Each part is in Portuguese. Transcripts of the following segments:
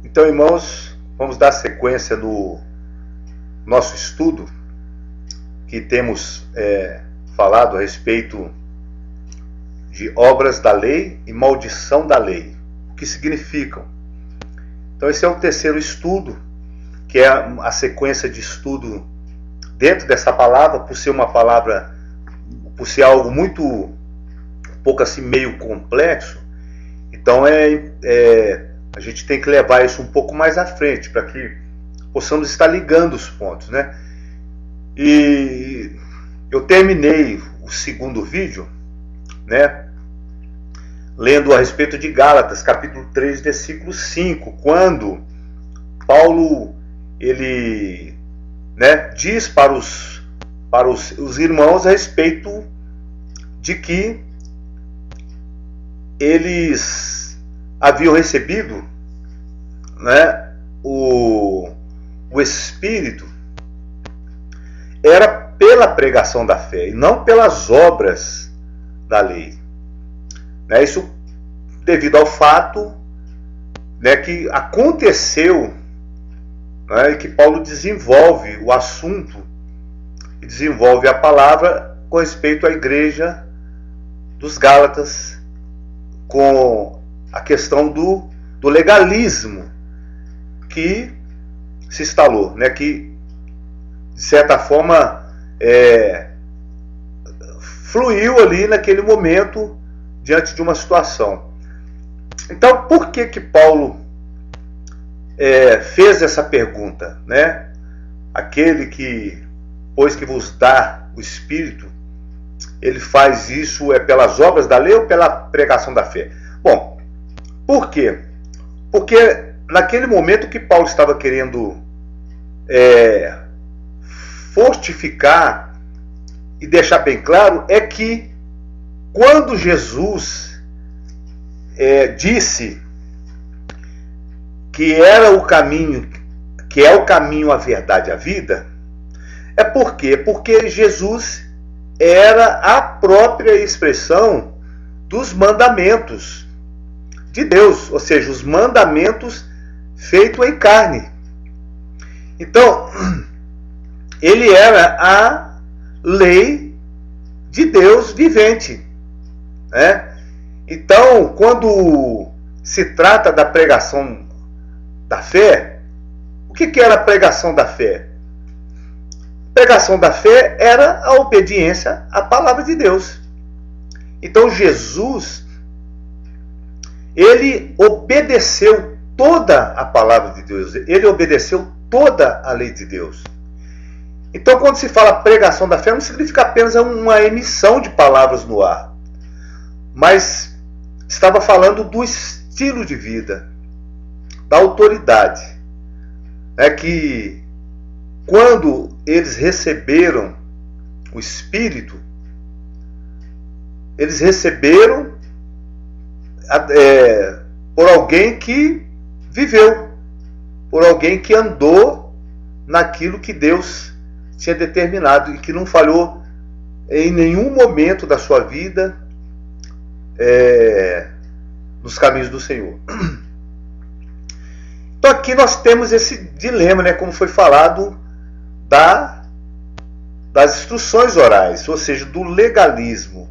Então, irmãos, vamos dar sequência no nosso estudo que temos falado a respeito de obras da lei e maldição da lei. O que significam? Então, esse é o terceiro estudo, que é a sequência de estudo dentro dessa palavra, por ser uma palavra, por ser algo muito, um pouco assim, meio complexo. Então, a gente tem que levar isso um pouco mais à frente, para que possamos estar ligando os pontos, né? E eu terminei o segundo vídeo, né, lendo a respeito de Gálatas, capítulo 3, versículo 5, quando Paulo, ele, né, diz para os irmãos a respeito de que eles haviam recebido, né, o Espírito era pela pregação da fé e não pelas obras da lei. Né, isso devido ao fato, né, que aconteceu, né, e que Paulo desenvolve o assunto e desenvolve a palavra com respeito à igreja dos Gálatas, com a questão do legalismo que se instalou, né, que de certa forma fluiu ali naquele momento diante de uma situação. Então, por que Paulo fez essa pergunta, né? Aquele que, pois que vos dá o Espírito, ele faz isso pelas obras da lei ou pela pregação da fé? Bom, por quê? Porque naquele momento que Paulo estava querendo fortificar e deixar bem claro é que quando Jesus disse que era o caminho, que é o caminho, a verdade e a vida, é por quê? Porque Jesus era a própria expressão dos mandamentos de Deus, ou seja, os mandamentos feitos em carne. Então, ele era a lei de Deus vivente, né? Então, quando se trata da pregação da fé, o que era a pregação da fé? A pregação da fé era a obediência à palavra de Deus. Então, Jesus, ele obedeceu toda a palavra de Deus, ele obedeceu toda a lei de Deus. Então, quando se fala pregação da fé, não significa apenas uma emissão de palavras no ar, mas estava falando do estilo de vida, da autoridade. É que quando eles receberam o Espírito, eles receberam por alguém que viveu, por alguém que andou naquilo que Deus tinha determinado e que não falhou em nenhum momento da sua vida nos caminhos do Senhor. Então aqui nós temos esse dilema, né, como foi falado, das instruções orais, ou seja, do legalismo,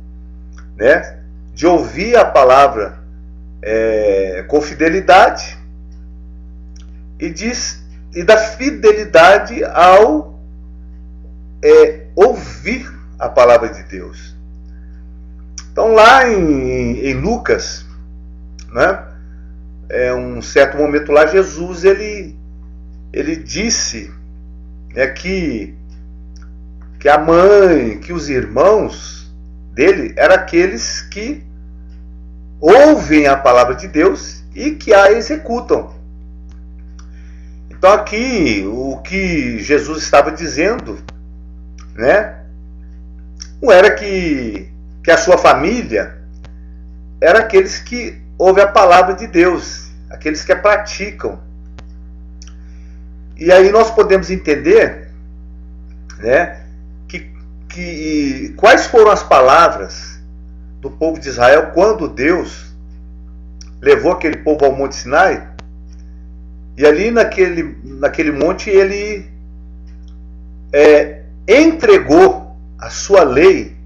né, de ouvir a palavra com fidelidade e da fidelidade ao ouvir a palavra de Deus. Então lá em Lucas, né, um certo momento lá, Jesus ele disse, né, que a mãe, que os irmãos dele eram aqueles que ouvem a palavra de Deus e que a executam. Então aqui o que Jesus estava dizendo, né, não era que a sua família era aqueles que ouvem a palavra de Deus, aqueles que a praticam. E aí nós podemos entender, né, que quais foram as palavras do povo de Israel quando Deus levou aquele povo ao Monte Sinai E ali naquele monte ele entregou a sua lei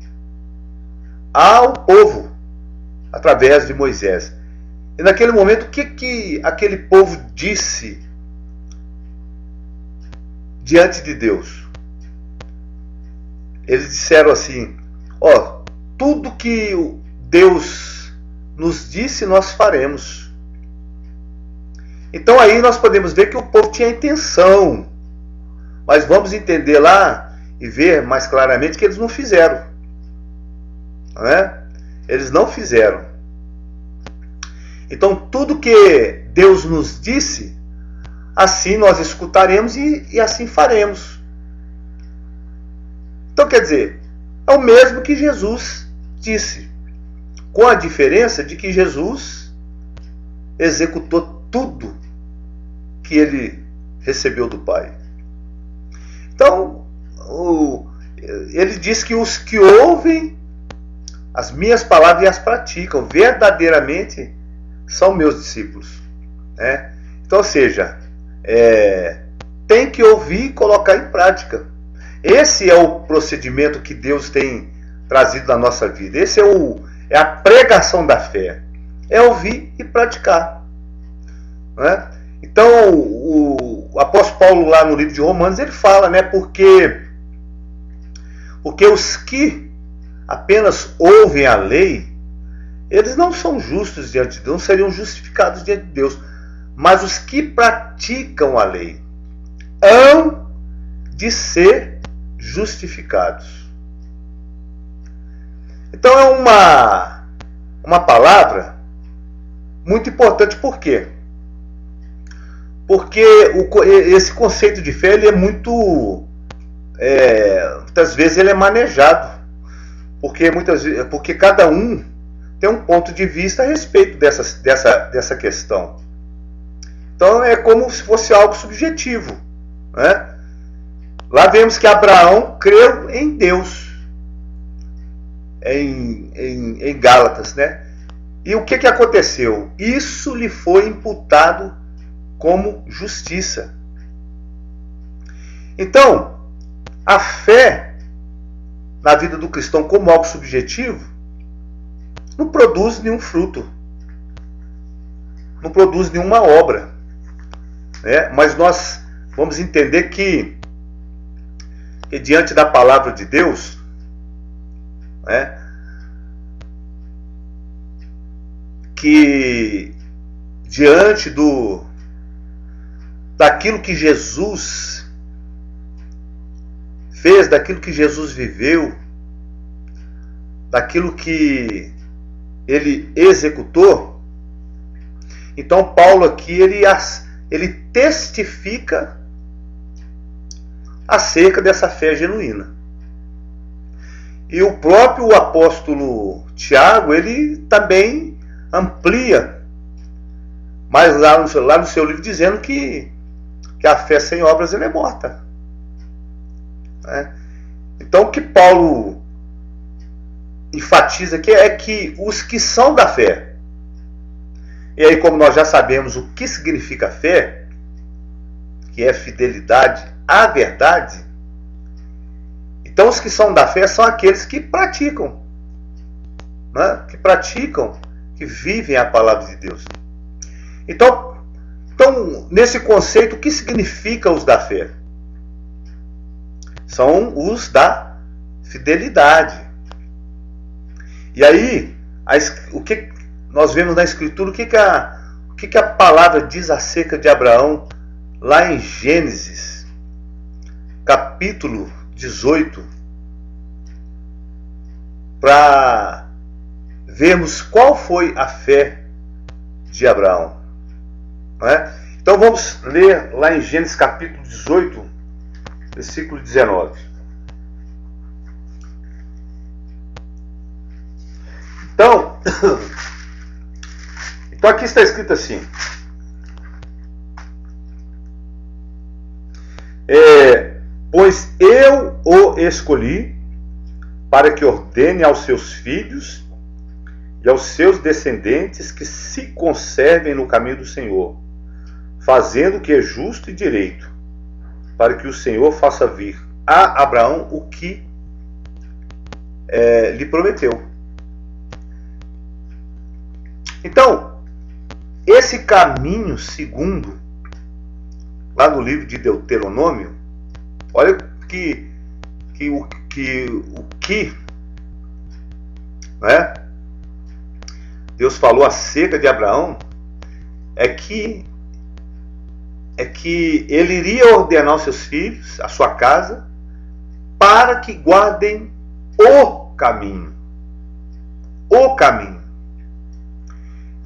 ao povo através de Moisés. E naquele momento, o que aquele povo disse diante de Deus? Eles disseram assim: ó, tudo que Deus nos disse, nós faremos. Então aí nós podemos ver que o povo tinha intenção, mas vamos entender lá e ver mais claramente que eles não fizeram. Não é? Eles não fizeram. Então tudo que Deus nos disse, assim nós escutaremos e assim faremos. Então quer dizer, é o mesmo que Jesus disse, com a diferença de que Jesus executou tudo que ele recebeu do Pai. Então, ele diz que os que ouvem as minhas palavras e as praticam, verdadeiramente são meus discípulos. Né? Então, ou seja, tem que ouvir e colocar em prática. Esse é o procedimento que Deus tem trazido na nossa vida. Esse é a pregação da fé. É ouvir e praticar. Né? Então, o apóstolo Paulo, lá no livro de Romanos, ele fala, né, porque os que apenas ouvem a lei, eles não são justos diante de Deus, não seriam justificados diante de Deus. Mas os que praticam a lei hão de ser justificados. Então é uma palavra muito importante. Por quê? Porque esse conceito de fé ele é muito, muitas vezes ele é manejado, porque cada um tem um ponto de vista a respeito dessa questão. Então é como se fosse algo subjetivo, né? Lá vemos que Abraão creu em Deus, em Gálatas, né? E o que aconteceu? Isso lhe foi imputado como justiça. Então, a fé na vida do cristão como algo subjetivo não produz nenhum fruto, não produz nenhuma obra, né? Mas nós vamos entender que diante da palavra de Deus, né, que diante daquilo que Jesus fez, daquilo que Jesus viveu, daquilo que ele executou, então Paulo aqui ele testifica acerca dessa fé genuína. E o próprio apóstolo Tiago, ele também amplia, mas lá no seu livro, dizendo que a fé sem obras ela é morta. Né? Então o que Paulo enfatiza aqui é que os que são da fé, e aí como nós já sabemos o que significa fé, que é fidelidade à verdade, então os que são da fé são aqueles que praticam, né? Que vivem a palavra de Deus. Então, nesse conceito, o que significa os da fé? São os da fidelidade. E aí, o que nós vemos na Escritura, o que a palavra diz acerca de Abraão, lá em Gênesis, capítulo 18, para vermos qual foi a fé de Abraão. Né? Então vamos ler lá em Gênesis capítulo 18, versículo 19. Então aqui está escrito assim: pois eu o escolhi para que ordene aos seus filhos e aos seus descendentes que se conservem no caminho do Senhor, fazendo o que é justo e direito, para que o Senhor faça vir a Abraão o que lhe prometeu. Então, esse caminho segundo, lá no livro de Deuteronômio, olha o que né, Deus falou acerca de Abraão é que ele iria ordenar aos seus filhos, a sua casa, para que guardem o caminho. O caminho.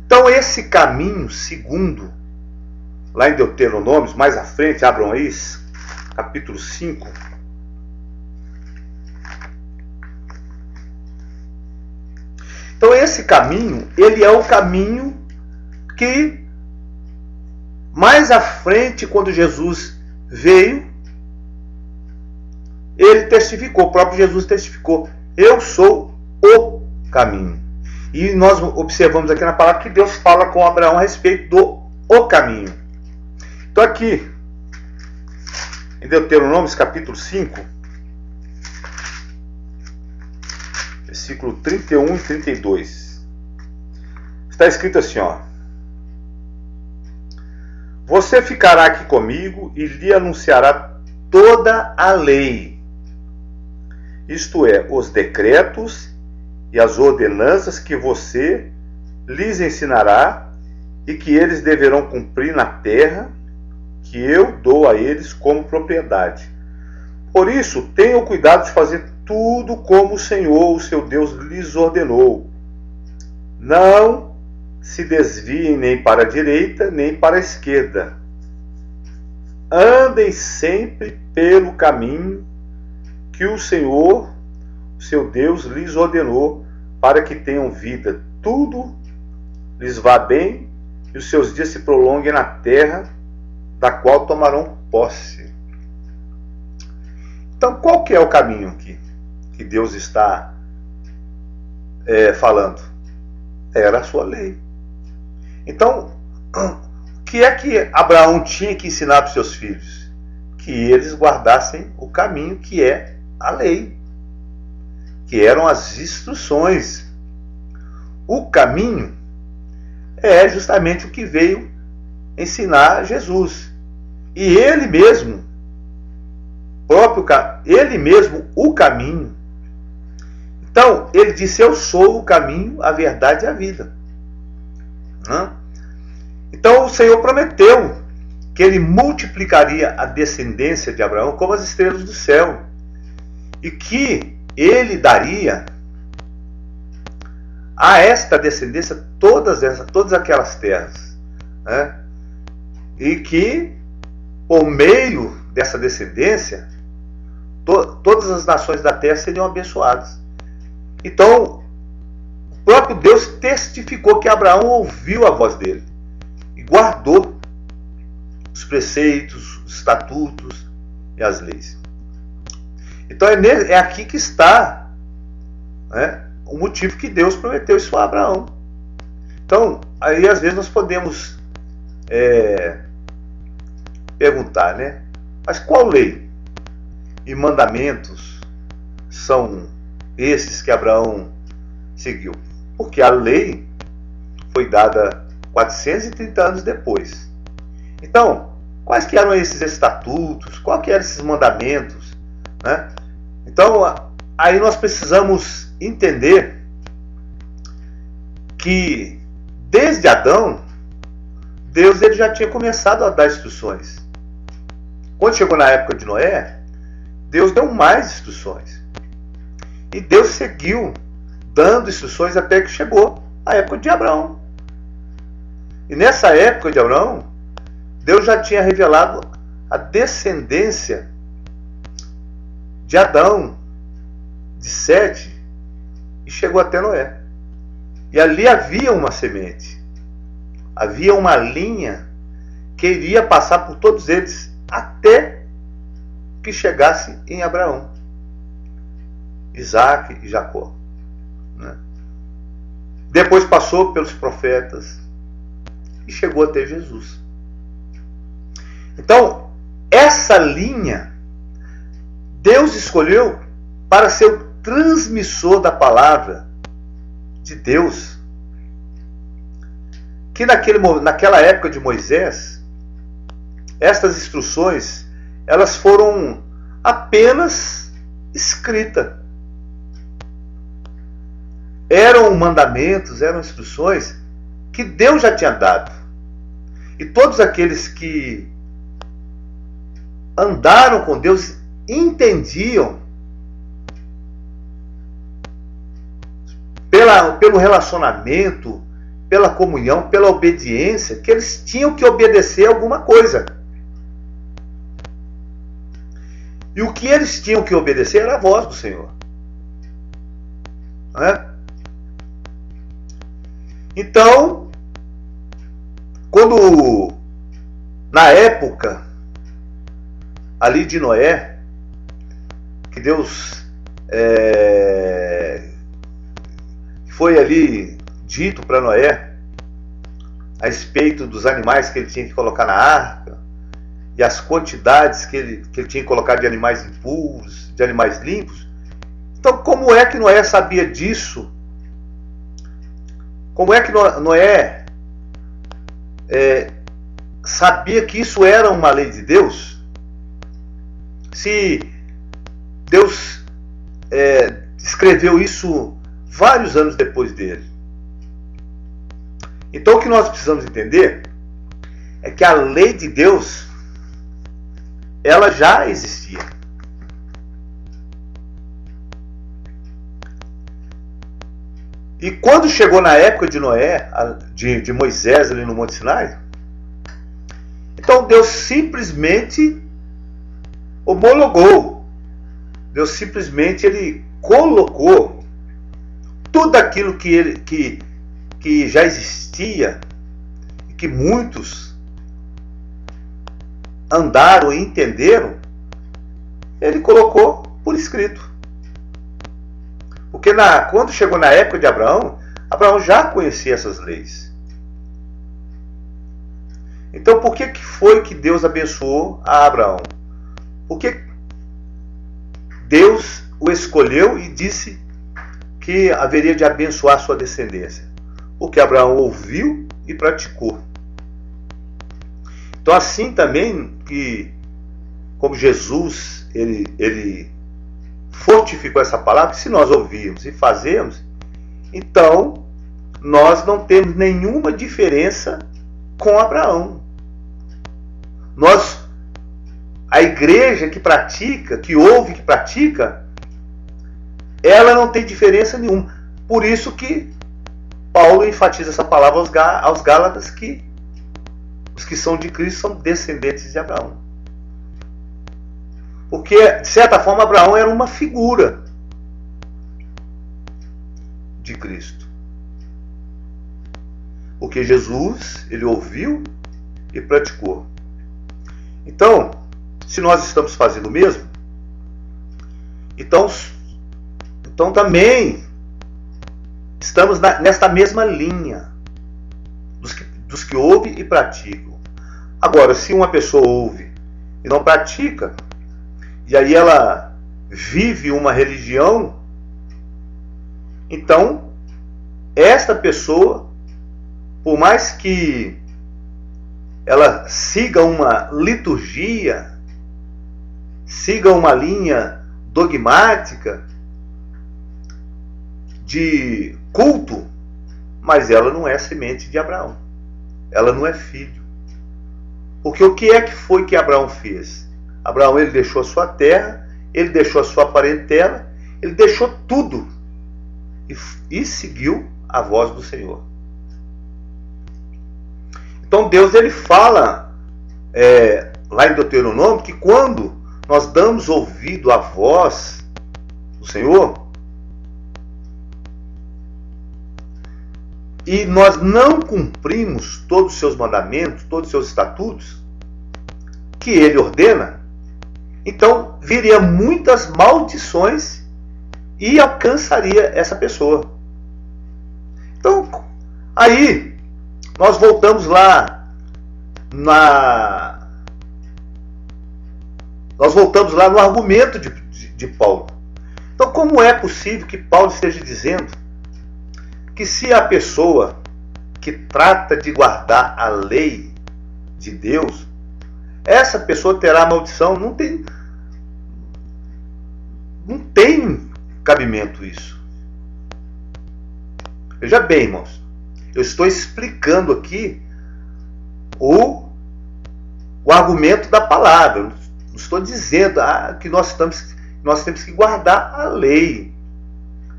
Então esse caminho segundo, lá em Deuteronômio, mais à frente, abram aí, capítulo 5. Então esse caminho, ele é o caminho que mais à frente, quando Jesus veio, ele testificou, o próprio Jesus testificou: eu sou o caminho. E nós observamos aqui na palavra que Deus fala com Abraão a respeito do o caminho. Então aqui, em Deuteronômio, capítulo 5, versículo 31 e 32, está escrito assim, ó: você ficará aqui comigo e lhe anunciará toda a lei, isto é, os decretos e as ordenanças que você lhes ensinará e que eles deverão cumprir na terra que eu dou a eles como propriedade. Por isso, tenham cuidado de fazer tudo como o Senhor, o seu Deus, lhes ordenou. Não se desviem nem para a direita, nem para a esquerda. Andem sempre pelo caminho que o Senhor, o seu Deus, lhes ordenou, para que tenham vida. Tudo lhes vá bem e os seus dias se prolonguem na terra da qual tomarão posse. Então, qual que é o caminho que Deus está falando? Era a sua lei. Então, o que é que Abraão tinha que ensinar para os seus filhos? Que eles guardassem o caminho, que é a lei, que eram as instruções. O caminho é justamente o que veio ensinar Jesus. E ele mesmo, o caminho. Então, ele disse: eu sou o caminho, a verdade e a vida. Então, o Senhor prometeu que ele multiplicaria a descendência de Abraão como as estrelas do céu, e que ele daria a esta descendência todas aquelas terras, né? E que, por meio dessa descendência, todas as nações da terra seriam abençoadas. Então, o próprio Deus testificou que Abraão ouviu a voz dele e guardou os preceitos, os estatutos e as leis. Então é aqui que está, né, o motivo que Deus prometeu isso a Abraão. Então, aí às vezes nós podemos perguntar, né? Mas qual lei e mandamentos são esses que Abraão seguiu? Porque a lei foi dada 430 anos depois. Então, quais que eram esses estatutos? Quais que eram esses mandamentos, né? Então, aí nós precisamos entender que desde Adão, Deus ele já tinha começado a dar instruções. Quando chegou na época de Noé, Deus deu mais instruções. E Deus seguiu dando instruções até que chegou a época de Abraão. E nessa época de Abraão, Deus já tinha revelado a descendência de Adão, de Sete, e chegou até Noé. E ali havia uma semente, havia uma linha que iria passar por todos eles até que chegasse em Abraão, Isaac e Jacó, né? Depois passou pelos profetas e chegou até Jesus. Então, essa linha, Deus escolheu para ser o transmissor da palavra de Deus. Que naquela época de Moisés, estas instruções, elas foram apenas escritas. Eram mandamentos, eram instruções que Deus já tinha dado. E todos aqueles que andaram com Deus entendiam pelo relacionamento, pela comunhão, pela obediência, que eles tinham que obedecer alguma coisa. E o que eles tinham que obedecer era a voz do Senhor. Não é? Então, quando, na época ali de Noé, que Deus foi ali dito para Noé a respeito dos animais que ele tinha que colocar na arca e as quantidades que ele tinha que colocar de animais impuros, de animais limpos. Então, como é que Noé sabia disso? Como é que Noé sabia que isso era uma lei de Deus? Se Deus escreveu isso vários anos depois dele. Então o que nós precisamos entender é que a lei de Deus, ela já existia. E quando chegou na época de Noé, de Moisés ali no Monte Sinai, então Deus simplesmente homologou. Deus simplesmente ele colocou tudo aquilo que já existia e que muitos andaram e entenderam, ele colocou por escrito. Porque quando chegou na época de Abraão, Abraão já conhecia essas leis. Então por que foi que Deus abençoou a Abraão? Porque Deus o escolheu e disse que haveria de abençoar sua descendência. Porque Abraão ouviu e praticou. Então assim também, que como Jesus ele fortificou essa palavra, que se nós ouvirmos e fazermos, então nós não temos nenhuma diferença com Abraão. A igreja que pratica, que ouve, que pratica, ela não tem diferença nenhuma. Por isso que Paulo enfatiza essa palavra aos Gálatas, que os que são de Cristo são descendentes de Abraão. Porque, de certa forma, Abraão era uma figura de Cristo. Porque Jesus, ele ouviu e praticou. Então, se nós estamos fazendo o mesmo, então também estamos nesta mesma linha dos que ouvem e praticam. Agora, se uma pessoa ouve e não pratica, e aí ela vive uma religião, então esta pessoa, por mais que ela siga uma liturgia, siga uma linha dogmática de culto, mas ela não é semente de Abraão. Ela não é filho. Porque o que é que foi que Abraão fez? Abraão, ele deixou a sua terra, ele deixou a sua parentela, ele deixou tudo e seguiu a voz do Senhor. Então Deus, ele fala lá em Deuteronômio que quando nós damos ouvido à voz do Senhor e nós não cumprimos todos os seus mandamentos, todos os seus estatutos que ele ordena, então viria muitas maldições e alcançaria essa pessoa. Então, aí nós voltamos lá nós voltamos lá no argumento de Paulo. Então, como é possível que Paulo esteja dizendo que se a pessoa que trata de guardar a lei de Deus, essa pessoa terá maldição? Não tem cabimento isso. Veja bem, irmãos, eu estou explicando aqui o argumento da palavra. Não estou dizendo que nós temos que guardar a lei.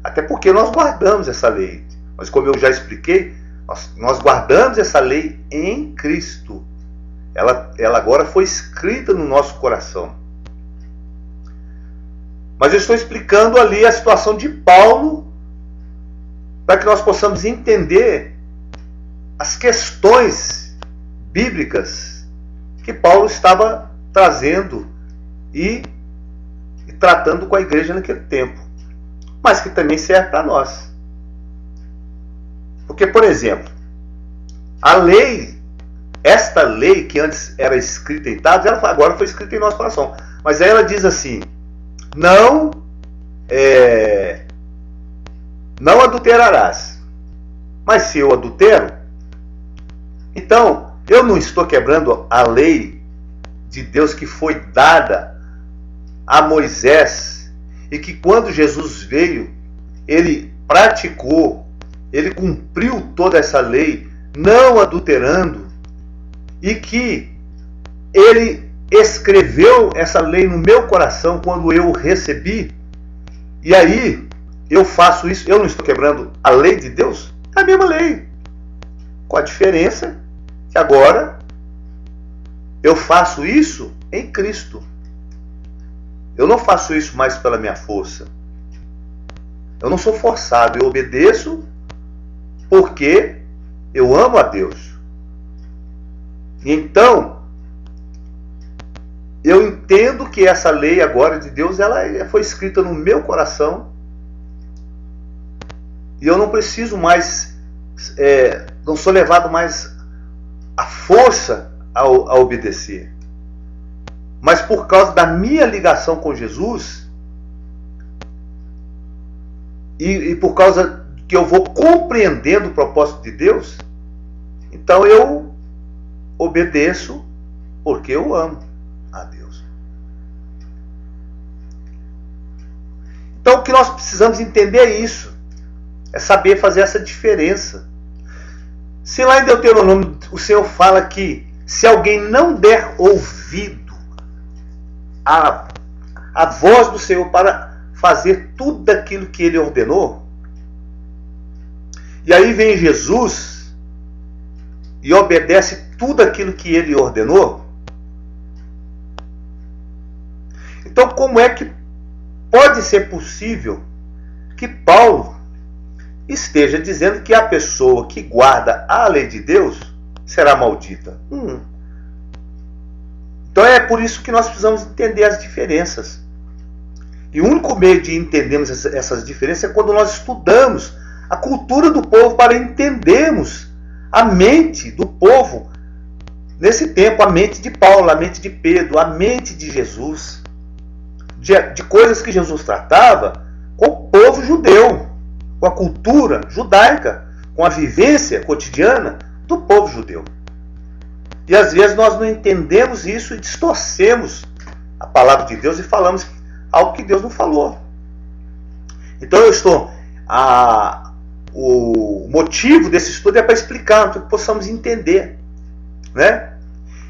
Até porque nós guardamos essa lei. Mas como eu já expliquei, nós guardamos essa lei em Cristo. Ela agora foi escrita no nosso coração. Mas eu estou explicando ali a situação de Paulo para que nós possamos entender as questões bíblicas que Paulo estava trazendo e tratando com a igreja naquele tempo, mas que também serve para nós. Porque, por exemplo, a lei, esta lei que antes era escrita em tábuas, ela agora foi escrita em nosso coração. Mas aí ela diz assim: não adulterarás. Mas se eu adultero, então eu não estou quebrando a lei de Deus que foi dada a Moisés, e que quando Jesus veio, ele praticou, ele cumpriu toda essa lei, não adulterando, e que ele escreveu essa lei no meu coração quando eu recebi, e aí eu faço isso. Eu não estou quebrando a lei de Deus? É a mesma lei, com a diferença que agora eu faço isso em Cristo. Eu não faço isso mais pela minha força. Eu não sou forçado, eu obedeço porque eu amo a Deus. E então, eu entendo que essa lei agora de Deus, ela foi escrita no meu coração, e eu não preciso mais, não sou levado mais à força a obedecer. Mas por causa da minha ligação com Jesus, e por causa que eu vou compreendendo o propósito de Deus, então eu obedeço porque eu amo a Deus. Então o que nós precisamos entender é isso, é saber fazer essa diferença. Se lá em Deuteronômio o Senhor fala que se alguém não der ouvido a voz do Senhor para fazer tudo aquilo que Ele ordenou, e aí vem Jesus e obedece tudo aquilo que Ele ordenou, então como é que pode ser possível que Paulo esteja dizendo que a pessoa que guarda a lei de Deus será maldita? Então é por isso que nós precisamos entender as diferenças. E o único meio de entendermos essas diferenças é quando nós estudamos a cultura do povo para entendermos a mente do povo nesse tempo, a mente de Paulo, a mente de Pedro, a mente de Jesus, de coisas que Jesus tratava com o povo judeu, com a cultura judaica, com a vivência cotidiana do povo judeu. E às vezes nós não entendemos isso e distorcemos a palavra de Deus e falamos algo que Deus não falou. Então o motivo desse estudo é para explicar, para que possamos entender, né?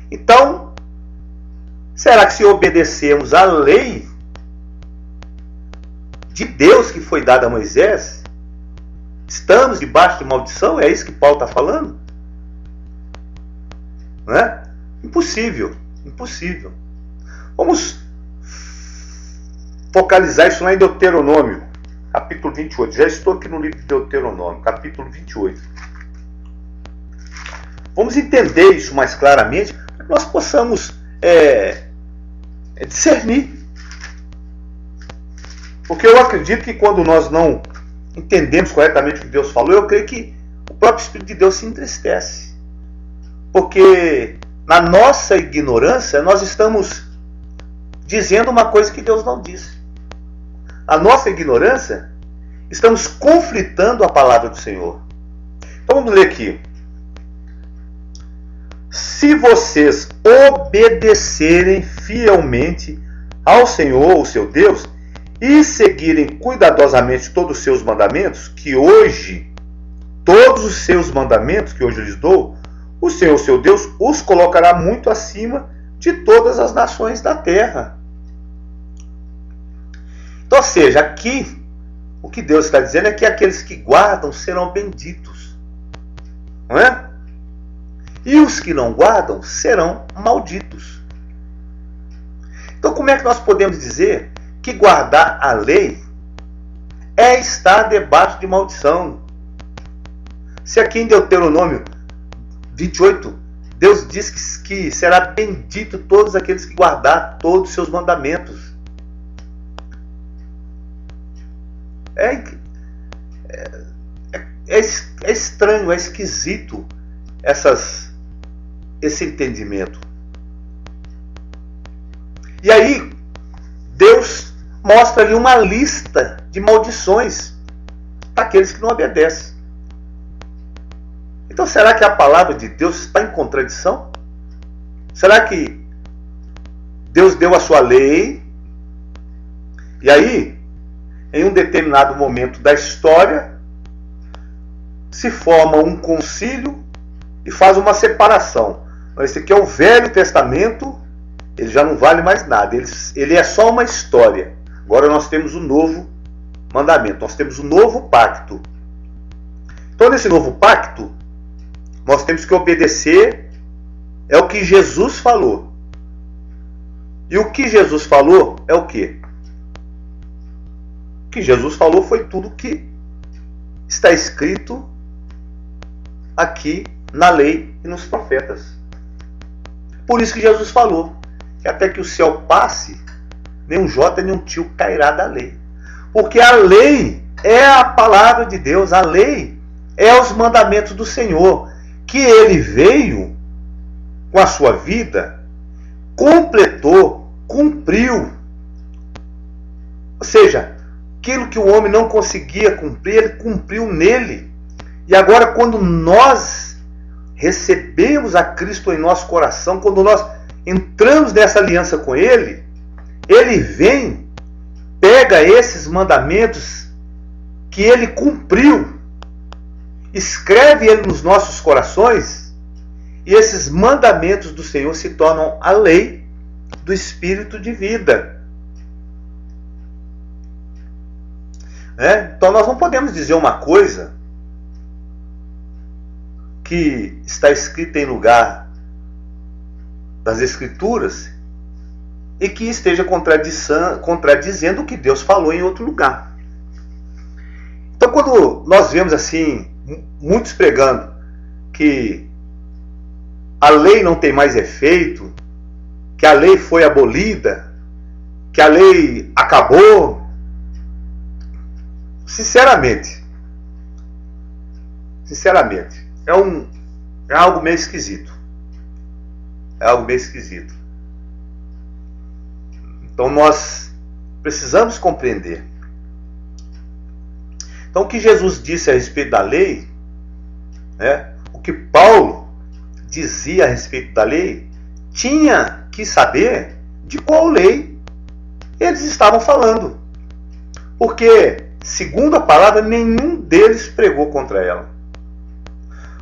Então, será que se obedecermos à lei de Deus que foi dada a Moisés, estamos debaixo de maldição? É isso que Paulo está falando? Não é? Impossível, impossível. Vamos focalizar isso lá em Deuteronômio, capítulo 28. Já estou aqui no livro de Deuteronômio, capítulo 28. Vamos entender isso mais claramente, para que nós possamos discernir. Porque eu acredito que quando nós não entendemos corretamente o que Deus falou, eu creio que o próprio Espírito de Deus se entristece. Porque na nossa ignorância nós estamos dizendo uma coisa que Deus não disse. A nossa ignorância, estamos conflitando a palavra do Senhor. Então vamos ler aqui. Se vocês obedecerem fielmente ao Senhor, o seu Deus, e seguirem cuidadosamente todos os seus mandamentos, todos os seus mandamentos que hoje eu lhes dou, o Senhor, seu Deus, os colocará muito acima de todas as nações da terra. Então, ou seja, aqui, o que Deus está dizendo é que aqueles que guardam serão benditos. Não é? E os que não guardam serão malditos. Então, como é que nós podemos dizer que guardar a lei é estar debaixo de maldição? Se aqui em Deuteronômio 28, Deus diz que será bendito todos aqueles que guardar todos os seus mandamentos. É estranho, é esquisito esse entendimento. E aí, Deus mostra ali uma lista de maldições para aqueles que não obedecem. Então, será que a palavra de Deus está em contradição? Será que Deus deu a sua lei e aí, em um determinado momento da história, se forma um concílio e faz uma separação? Esse aqui é o Velho Testamento, ele já não vale mais nada, ele é só uma história. Agora nós temos o novo mandamento, nós temos o novo pacto. Então, nesse novo pacto, nós temos que obedecer é o que Jesus falou. E o que Jesus falou é o quê? O que Jesus falou foi tudo que está escrito aqui na lei e nos profetas. Por isso que Jesus falou que até que o céu passe, nem um jota nem um tio cairá da lei. Porque a lei é a palavra de Deus, a lei é os mandamentos do Senhor, que ele veio com a sua vida, completou, cumpriu. Ou seja, aquilo que o homem não conseguia cumprir, ele cumpriu nele. E agora, quando nós recebemos a Cristo em nosso coração, quando nós entramos nessa aliança com ele, ele vem, pega esses mandamentos que ele cumpriu, escreve ele nos nossos corações, e esses mandamentos do Senhor se tornam a lei do Espírito de vida. Então nós não podemos dizer uma coisa que está escrita em lugar das Escrituras e que esteja contradizendo o que Deus falou em outro lugar. Então, quando nós vemos assim, muitos pregando que a lei não tem mais efeito, que a lei foi abolida, que a lei acabou, sinceramente, é algo meio esquisito. É algo meio esquisito. Então nós precisamos compreender. Então o que Jesus disse a respeito da lei, o que Paulo dizia a respeito da lei, tinha que saber de qual lei eles estavam falando. Porque, segundo a palavra, nenhum deles pregou contra ela.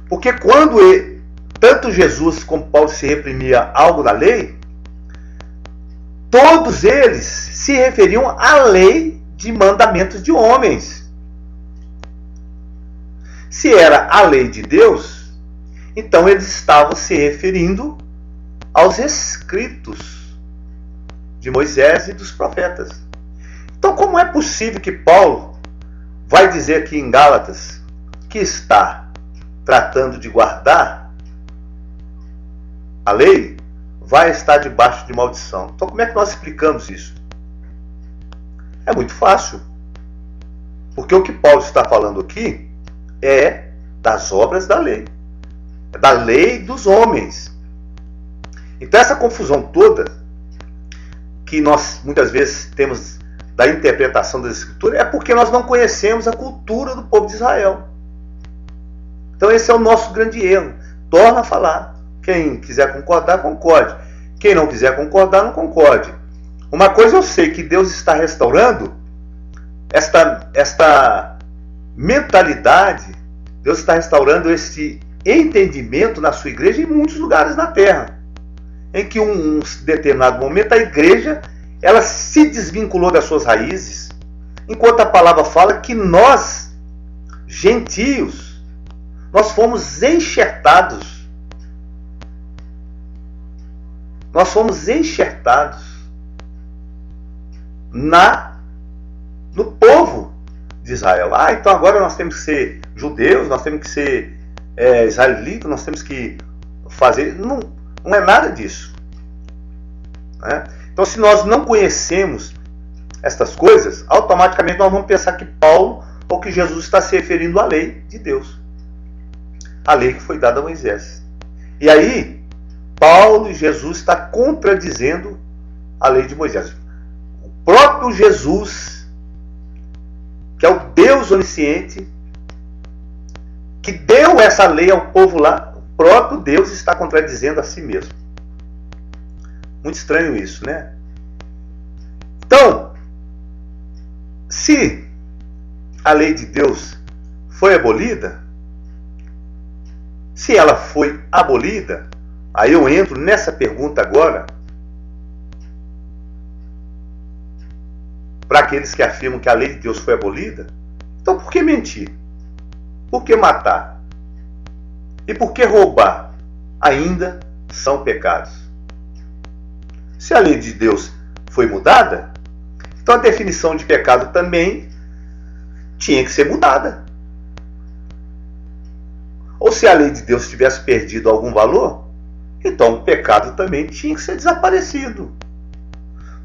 Porque quando tanto Jesus como Paulo se reprimia algo da lei, todos eles se referiam à lei de mandamentos de homens. Se era a lei de Deus, então eles estavam se referindo aos escritos de Moisés e dos profetas. Então, como é possível que Paulo vai dizer aqui em Gálatas que está tratando de guardar a lei, vai estar debaixo de maldição? Então, como é que nós explicamos isso? É muito fácil. Porque o que Paulo está falando aqui é das obras da lei. É da lei dos homens. Então, essa confusão toda que nós muitas vezes temos da interpretação das Escrituras é porque nós não conhecemos a cultura do povo de Israel. Então esse é o nosso grande erro. Torna a falar. Quem quiser concordar, concorde. Quem não quiser concordar, não concorde. Uma coisa eu sei, que Deus está restaurando esta mentalidade, Deus está restaurando este entendimento na sua igreja em muitos lugares na terra. Em que um determinado momento a igreja ela se desvinculou das suas raízes, enquanto a palavra fala que nós, gentios, nós fomos enxertados. Nós fomos enxertados no povo de Israel. Então agora nós temos que ser judeus, nós temos que ser israelitas, nós temos que fazer... Não é nada disso. Né? Então, se nós não conhecemos estas coisas, automaticamente nós vamos pensar que Paulo ou que Jesus está se referindo à lei de Deus. A lei que foi dada a Moisés. E aí, Paulo e Jesus está contradizendo a lei de Moisés. O próprio Jesus, que é o Deus onisciente, que deu essa lei ao povo lá, o próprio Deus está contradizendo a si mesmo. Muito estranho isso, né? Então, se a lei de Deus foi abolida, se ela foi abolida, aí eu entro nessa pergunta agora, para aqueles que afirmam que a lei de Deus foi abolida. Então por que mentir? Por que matar? E por que roubar? Ainda são pecados. Se a lei de Deus foi mudada, então a definição de pecado também tinha que ser mudada. Ou se a lei de Deus tivesse perdido algum valor, então o pecado também tinha que ser desaparecido.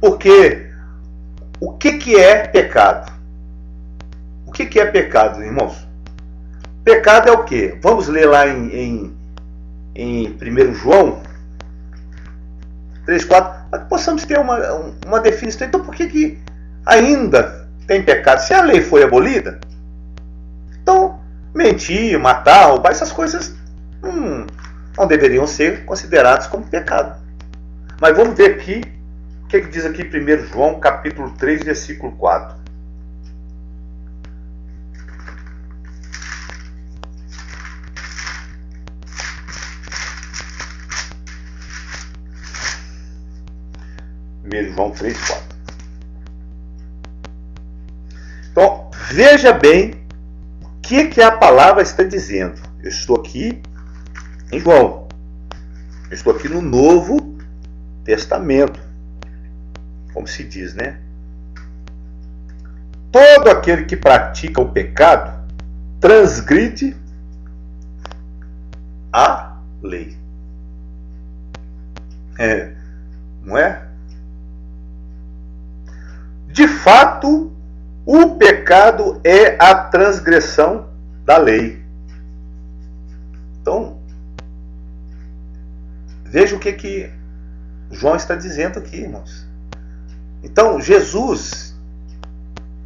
Porque o que é pecado? O que é pecado, irmãos? Pecado é o quê? Vamos ler lá em 1 João 3, 4, para que possamos ter uma definição. Então por que ainda tem pecado? Se a lei foi abolida, então mentir, matar, roubar, essas coisas não deveriam ser consideradas como pecado. Mas vamos ver aqui o que diz aqui 1 João capítulo 3, versículo 4. João 3, 4. Então, veja bem o que a palavra está dizendo. Eu estou aqui em João. Eu estou aqui no Novo Testamento. Como se diz, né? Todo aquele que pratica o pecado transgride a lei. Não é? De fato, o pecado é a transgressão da lei. Então, veja o que João está dizendo aqui, irmãos. Então, Jesus,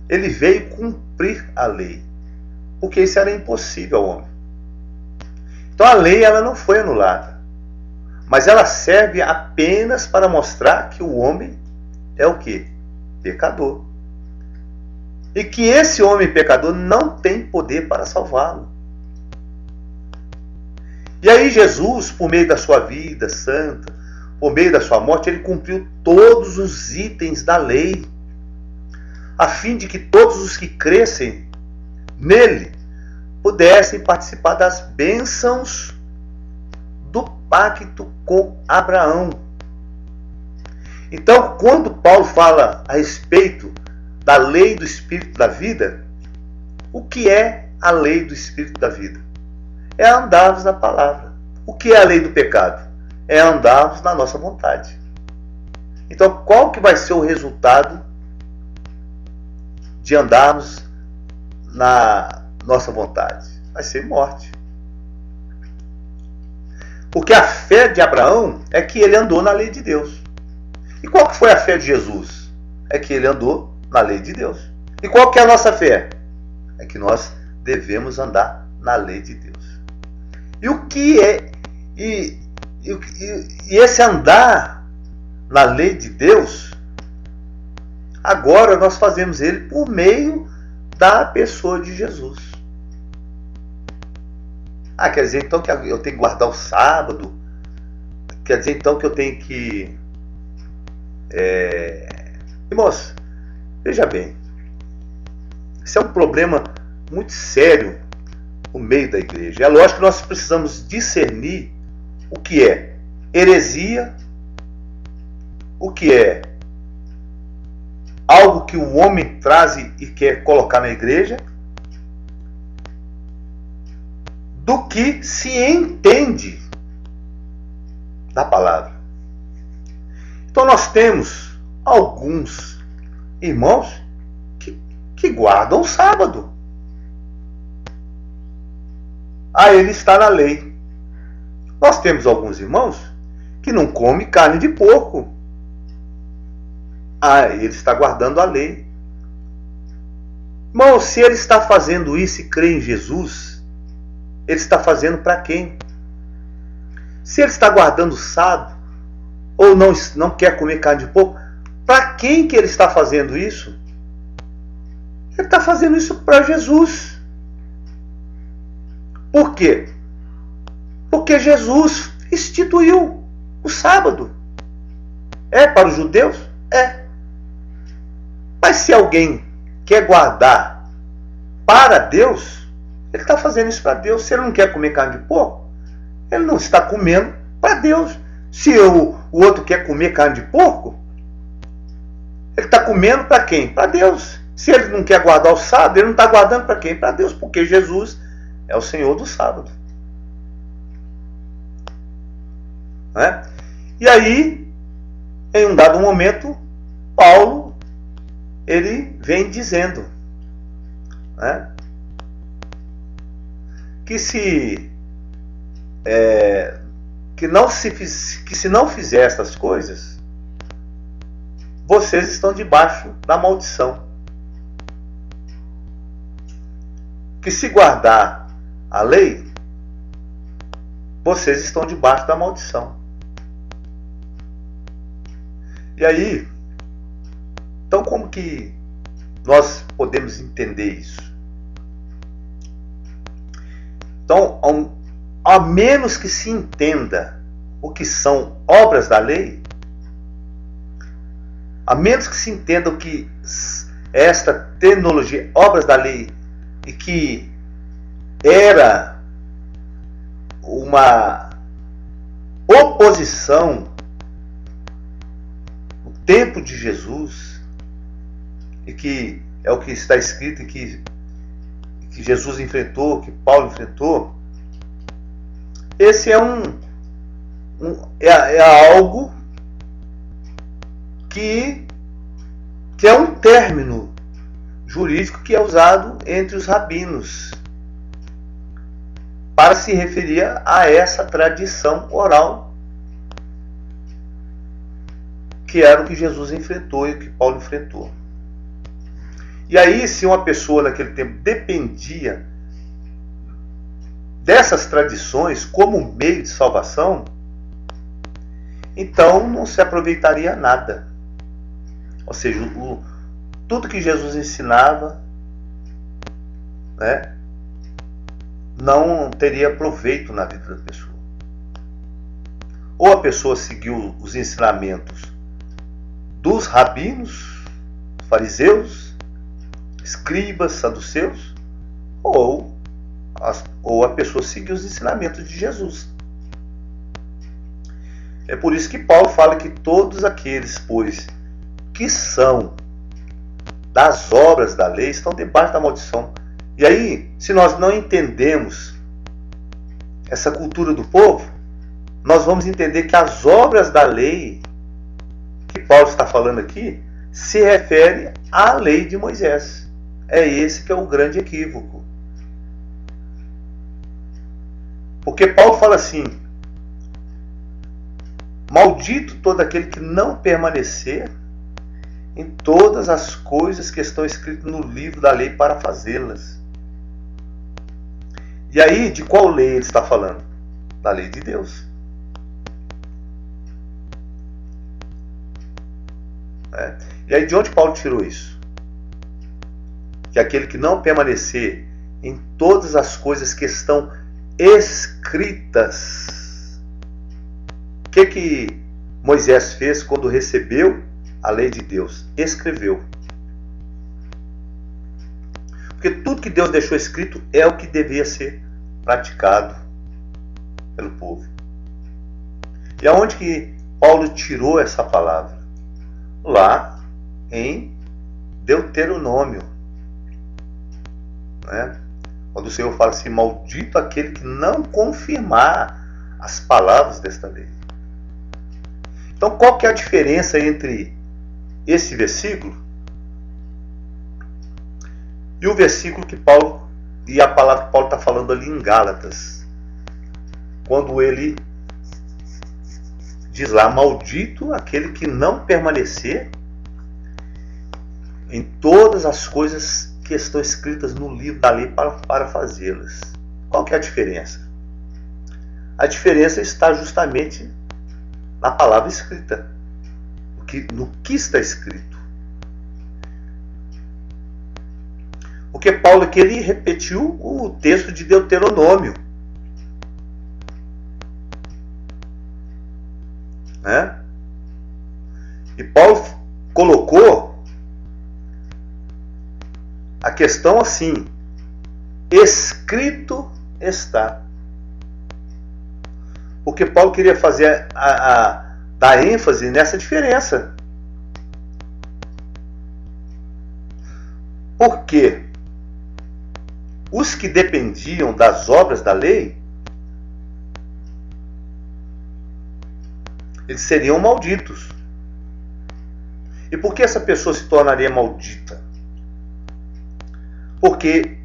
ele veio cumprir a lei, porque isso era impossível ao homem. Então, a lei ela não foi anulada, mas ela serve apenas para mostrar que o homem é o quê? Pecador. E que esse homem pecador não tem poder para salvá-lo. E aí Jesus, por meio da sua vida santa, por meio da sua morte, ele cumpriu todos os itens da lei, a fim de que todos os que crescem nele pudessem participar das bênçãos do pacto com Abraão. Então, quando Paulo fala a respeito da lei do Espírito da vida, o que é a lei do Espírito da vida? É andarmos na palavra. O que é a lei do pecado? É andarmos na nossa vontade. Então, qual que vai ser o resultado de andarmos na nossa vontade? Vai ser morte. Porque a fé de Abraão é que ele andou na lei de Deus. E qual que foi a fé de Jesus? É que ele andou na lei de Deus. E qual que é a nossa fé? É que nós devemos andar na lei de Deus. E o que é e esse andar na lei de Deus, agora nós fazemos ele por meio da pessoa de Jesus. Quer dizer então que eu tenho que guardar o sábado? Quer dizer então que eu tenho que... Irmãos, veja bem, isso é um problema muito sério no meio da igreja. É lógico que nós precisamos discernir o que é heresia, o que é algo que o homem traz e quer colocar na igreja, do que se entende da palavra. Então nós temos alguns irmãos que guardam o sábado. Ele está na lei. Nós temos alguns irmãos que não comem carne de porco. Ele está guardando a lei. Irmão, se ele está fazendo isso e crê em Jesus, ele está fazendo para quem? Se ele está guardando o sábado, ou não quer comer carne de porco, para quem que ele está fazendo isso? Ele está fazendo isso para Jesus. Por quê? Porque Jesus instituiu o sábado. Para os judeus? Mas se alguém quer guardar para Deus, ele está fazendo isso para Deus. Se ele não quer comer carne de porco, ele não está comendo para Deus. Se o outro quer comer carne de porco, ele está comendo para quem? Para Deus. Se ele não quer guardar o sábado, ele não está guardando para quem? Para Deus, porque Jesus é o Senhor do sábado. E aí, em um dado momento, Paulo, ele vem dizendo que se não fizer essas coisas, vocês estão debaixo da maldição. Que se guardar a lei, vocês estão debaixo da maldição. E aí, então como que nós podemos entender isso? Então, a menos que se entenda o que são obras da lei, a menos que se entenda o que é esta terminologia, obras da lei, e que era uma oposição no tempo de Jesus, e que é o que está escrito, e que Jesus enfrentou, que Paulo enfrentou, esse é algo que é um término jurídico que é usado entre os rabinos para se referir a essa tradição oral, que era o que Jesus enfrentou e o que Paulo enfrentou. E aí, se uma pessoa naquele tempo dependia dessas tradições como meio de salvação, então não se aproveitaria nada. Ou seja, tudo que Jesus ensinava, não teria proveito na vida da pessoa. Ou a pessoa seguiu os ensinamentos dos rabinos, fariseus, escribas, saduceus, ou a pessoa seguiu os ensinamentos de Jesus. É por isso que Paulo fala que todos aqueles, pois, que são das obras da lei, estão debaixo da maldição. E aí, se nós não entendemos essa cultura do povo, nós vamos entender que as obras da lei que Paulo está falando aqui se refere à lei de Moisés. É esse que é o grande equívoco. Porque Paulo fala assim: Maldito todo aquele que não permanecer em todas as coisas que estão escritas no livro da lei para fazê-las. E aí, de qual lei ele está falando? Da lei de Deus. E aí, de onde Paulo tirou isso? Que aquele que não permanecer em todas as coisas que estão escritas. O que Moisés fez quando recebeu a lei de Deus? Escreveu. Porque tudo que Deus deixou escrito é o que devia ser praticado pelo povo. E aonde que Paulo tirou essa palavra? Lá em Deuteronômio. Quando o Senhor fala assim: maldito aquele que não confirmar as palavras desta lei. Então, qual que é a diferença entre esse versículo e o versículo que Paulo, e a palavra que Paulo está falando ali em Gálatas, quando ele diz lá: maldito aquele que não permanecer em todas as coisas que estão escritas no livro da lei para fazê-las. Qual que é a diferença? A diferença está justamente na palavra escrita, no que está escrito. Porque Paulo aqui ele repetiu o texto de Deuteronômio. E Paulo colocou a questão assim: escrito está. Porque Paulo queria fazer dar ênfase nessa diferença. Porque os que dependiam das obras da lei, eles seriam malditos. E por que essa pessoa se tornaria maldita? Porque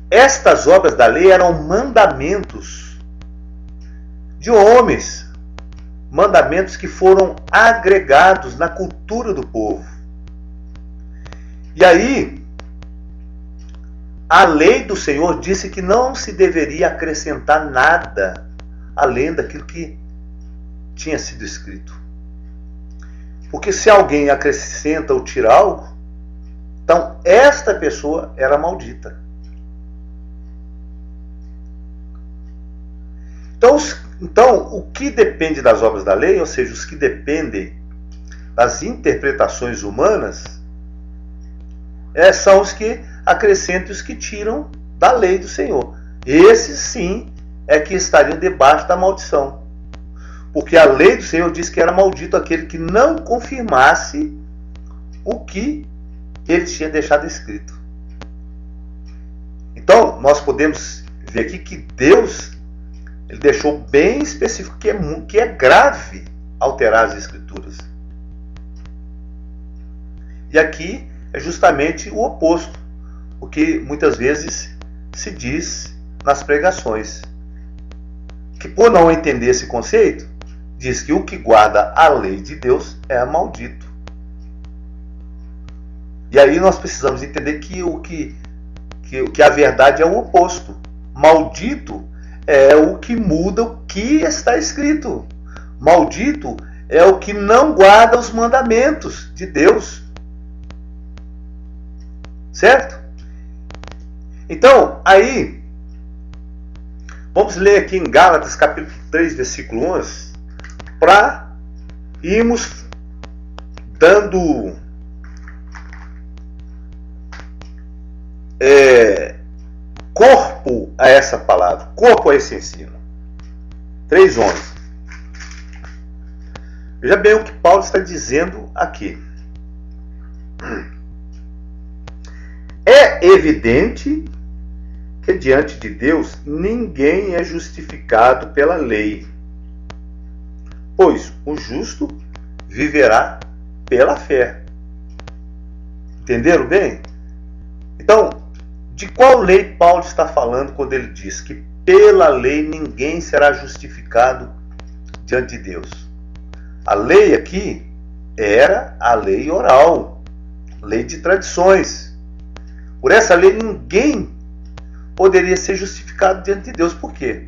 estas obras da lei eram mandamentos de homens, mandamentos que foram agregados na cultura do povo. E aí, a lei do Senhor disse que não se deveria acrescentar nada além daquilo que tinha sido escrito. Porque se alguém acrescenta ou tira algo, então esta pessoa era maldita. Então, o que depende das obras da lei, ou seja, os que dependem das interpretações humanas, são os que acrescentam e os que tiram da lei do Senhor. Esses sim é que estariam debaixo da maldição. Porque a lei do Senhor diz que era maldito aquele que não confirmasse o que ele tinha deixado escrito. Então, nós podemos ver aqui que Deus ele deixou bem específico que é grave alterar as Escrituras. E aqui é justamente o oposto, o que muitas vezes se diz nas pregações. Que por não entender esse conceito, diz que o que guarda a lei de Deus é maldito. E aí nós precisamos entender que a verdade é o oposto. Maldito é o que muda o que está escrito. Maldito é o que não guarda os mandamentos de Deus. Certo? Então, aí, vamos ler aqui em Gálatas capítulo 3, versículo 11, para irmos dando corpo a essa palavra, corpo a esse ensino. 3:11. Veja bem o que Paulo está dizendo aqui. É evidente que diante de Deus ninguém é justificado pela lei, pois o justo viverá pela fé. Entenderam bem? Então, de qual lei Paulo está falando quando ele diz que pela lei ninguém será justificado diante de Deus. A lei aqui era a lei oral, lei de tradições. Por essa lei ninguém poderia ser justificado diante de Deus. Por quê?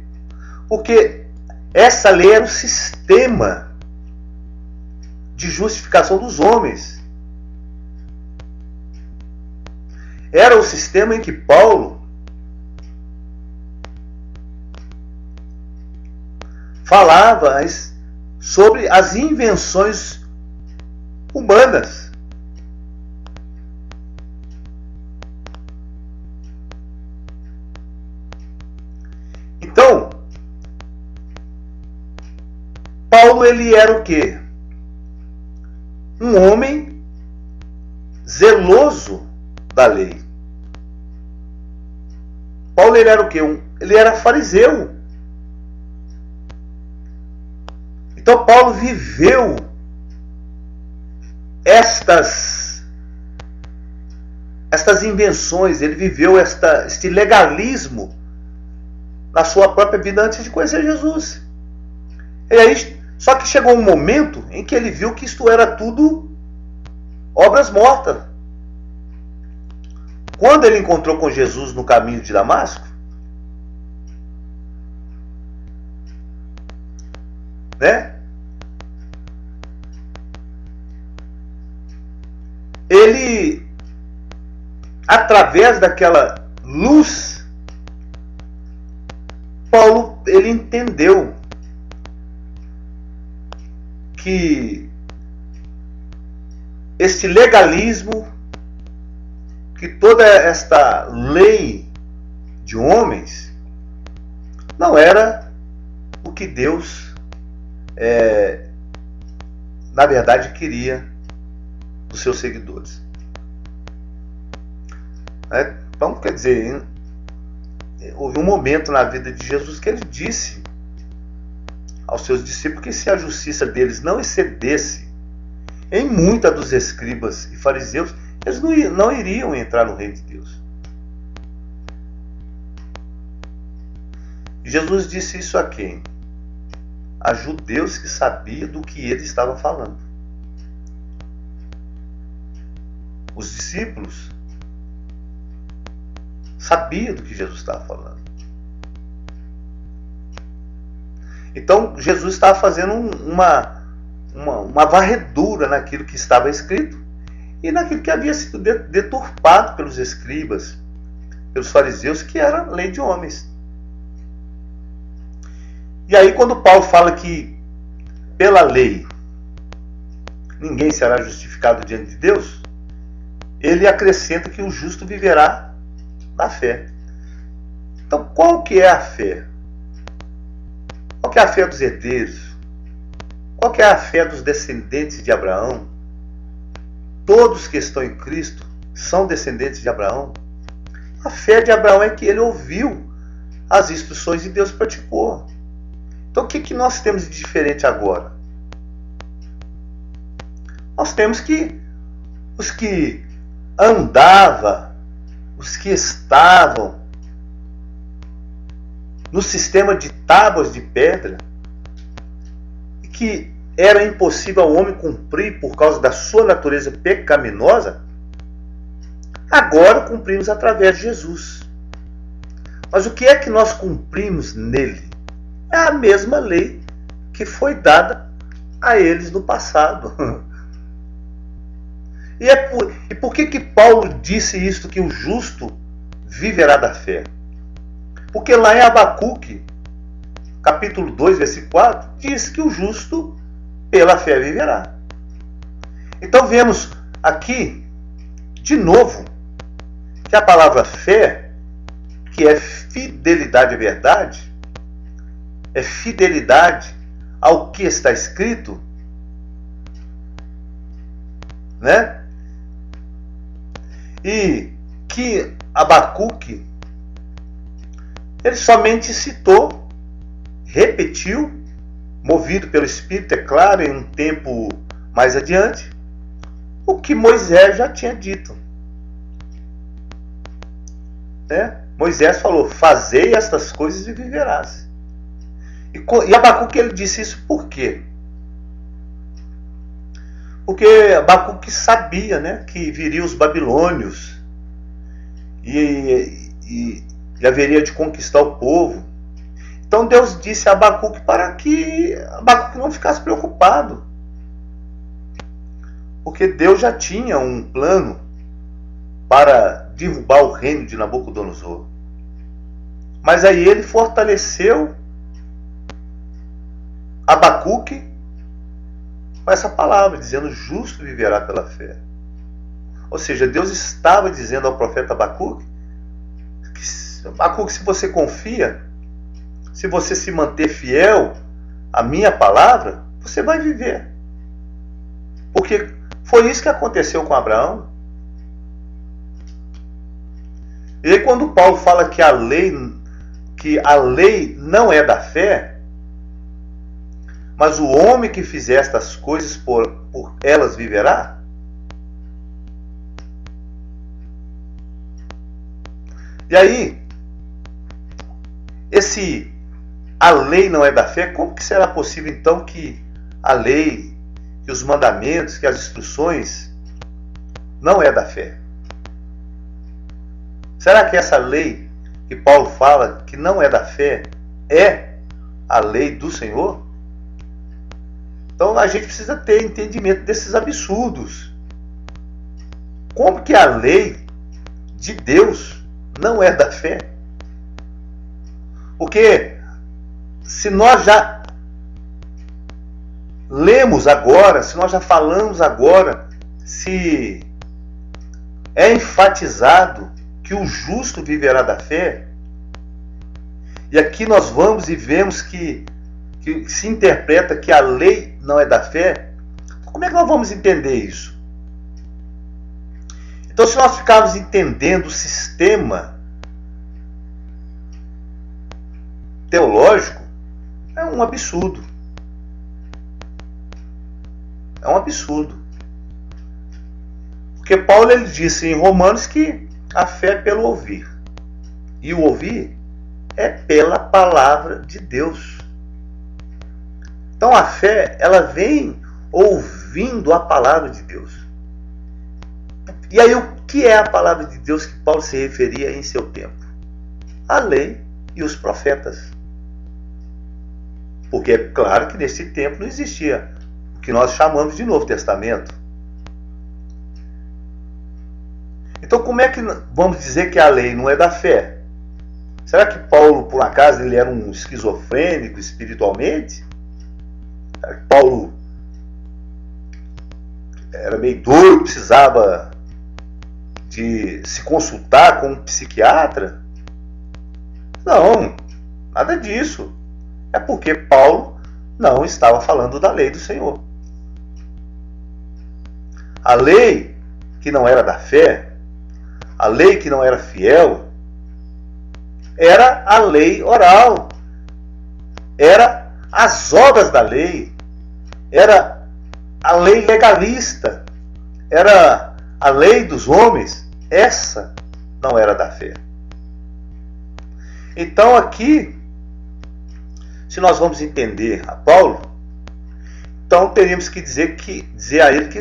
Porque essa lei era o sistema de justificação dos homens. Era o sistema em que Paulo falava sobre as invenções humanas. Então, Paulo, ele era o quê? Um homem zeloso da lei. Paulo, ele era o quê? Ele era fariseu. Então Paulo viveu estas invenções, ele viveu este legalismo na sua própria vida antes de conhecer Jesus. E aí, só que chegou um momento em que ele viu que isto era tudo obras mortas. Quando ele encontrou com Jesus no caminho de Damasco, né? Ele, através daquela luz, Paulo, ele entendeu que este legalismo, que toda esta lei de homens não era o que Deus na verdade queria dos seus seguidores. Então, quer dizer, houve um momento na vida de Jesus que ele disse aos seus discípulos que se a justiça deles não excedesse em muita dos escribas e fariseus, eles não iriam entrar no reino de Deus. E Jesus disse isso a quem? A judeus que sabiam do que ele estava falando. Os discípulos sabiam do que Jesus estava falando. Então Jesus estava fazendo uma varredura naquilo que estava escrito e naquilo que havia sido deturpado pelos escribas, pelos fariseus, que era lei de homens. E aí, quando Paulo fala que pela lei ninguém será justificado diante de Deus, ele acrescenta que o justo viverá da fé. Então, qual que é a fé? Qual que é a fé dos herdeiros? Qual que é a fé dos descendentes de Abraão? Todos que estão em Cristo são descendentes de Abraão. A fé de Abraão é que ele ouviu as instruções de Deus e praticou. Então, o que nós temos de diferente agora? Nós temos que os que andavam, os que estavam no sistema de tábuas de pedra, que era impossível ao homem cumprir por causa da sua natureza pecaminosa, agora cumprimos através de Jesus. Mas o que é que nós cumprimos nele? É a mesma lei que foi dada a eles no passado. E por que Paulo disse isto, que o justo viverá da fé? Porque lá em Abacuque, capítulo 2, versículo 4, diz que o justo pela fé viverá. Então vemos aqui, de novo, que a palavra fé, que é fidelidade à verdade, é fidelidade ao que está escrito, né? E que Abacuque, ele somente citou, repetiu, movido pelo Espírito, é claro, em um tempo mais adiante, o que Moisés já tinha dito. Né? Moisés falou: fazei estas coisas e viverás. E Abacuque ele disse isso por quê? Porque Abacuque sabia, né, que viriam os babilônios e haveria de conquistar o povo. Então Deus disse a Abacuque para que Abacuque não ficasse preocupado. Porque Deus já tinha um plano para derrubar o reino de Nabucodonosor. Mas aí ele fortaleceu Abacuque com essa palavra, dizendo: justo viverá pela fé. Ou seja, Deus estava dizendo ao profeta Abacuque que, Abacuque, se você confia, se você se manter fiel à minha palavra, você vai viver. Porque foi isso que aconteceu com Abraão. E aí quando Paulo fala que a lei não é da fé, mas o homem que fizer estas coisas por elas viverá. E aí, a lei não é da fé, como que será possível então que a lei, que os mandamentos, que as instruções não é da fé? Será que essa lei que Paulo fala que não é da fé é a lei do Senhor? Então a gente precisa ter entendimento desses absurdos. Como que a lei de Deus não é da fé? Porque se nós já lemos agora, se nós já falamos agora, se é enfatizado que o justo viverá da fé, e aqui nós vamos e vemos que se interpreta que a lei não é da fé, como é que nós vamos entender isso? Então, se nós ficarmos entendendo o sistema teológico, é um absurdo. É um absurdo. Porque Paulo ele disse em Romanos que a fé é pelo ouvir. E o ouvir é pela palavra de Deus. Então a fé, ela vem ouvindo a palavra de Deus. E aí o que é a palavra de Deus que Paulo se referia em seu tempo? A lei e os profetas. Porque é claro que nesse tempo não existia o que nós chamamos de Novo Testamento. Então como é que vamos dizer que a lei não é da fé? Será que Paulo, por acaso, ele era um esquizofrênico espiritualmente? Será que Paulo era meio doido, precisava de se consultar com um psiquiatra? Não, nada disso. É porque Paulo não estava falando da lei do Senhor. A lei que não era da fé, a lei que não era fiel, era a lei oral, era as obras da lei, era a lei legalista, era a lei dos homens. Essa não era da fé. Então aqui, se nós vamos entender a Paulo, então teríamos que dizer a ele que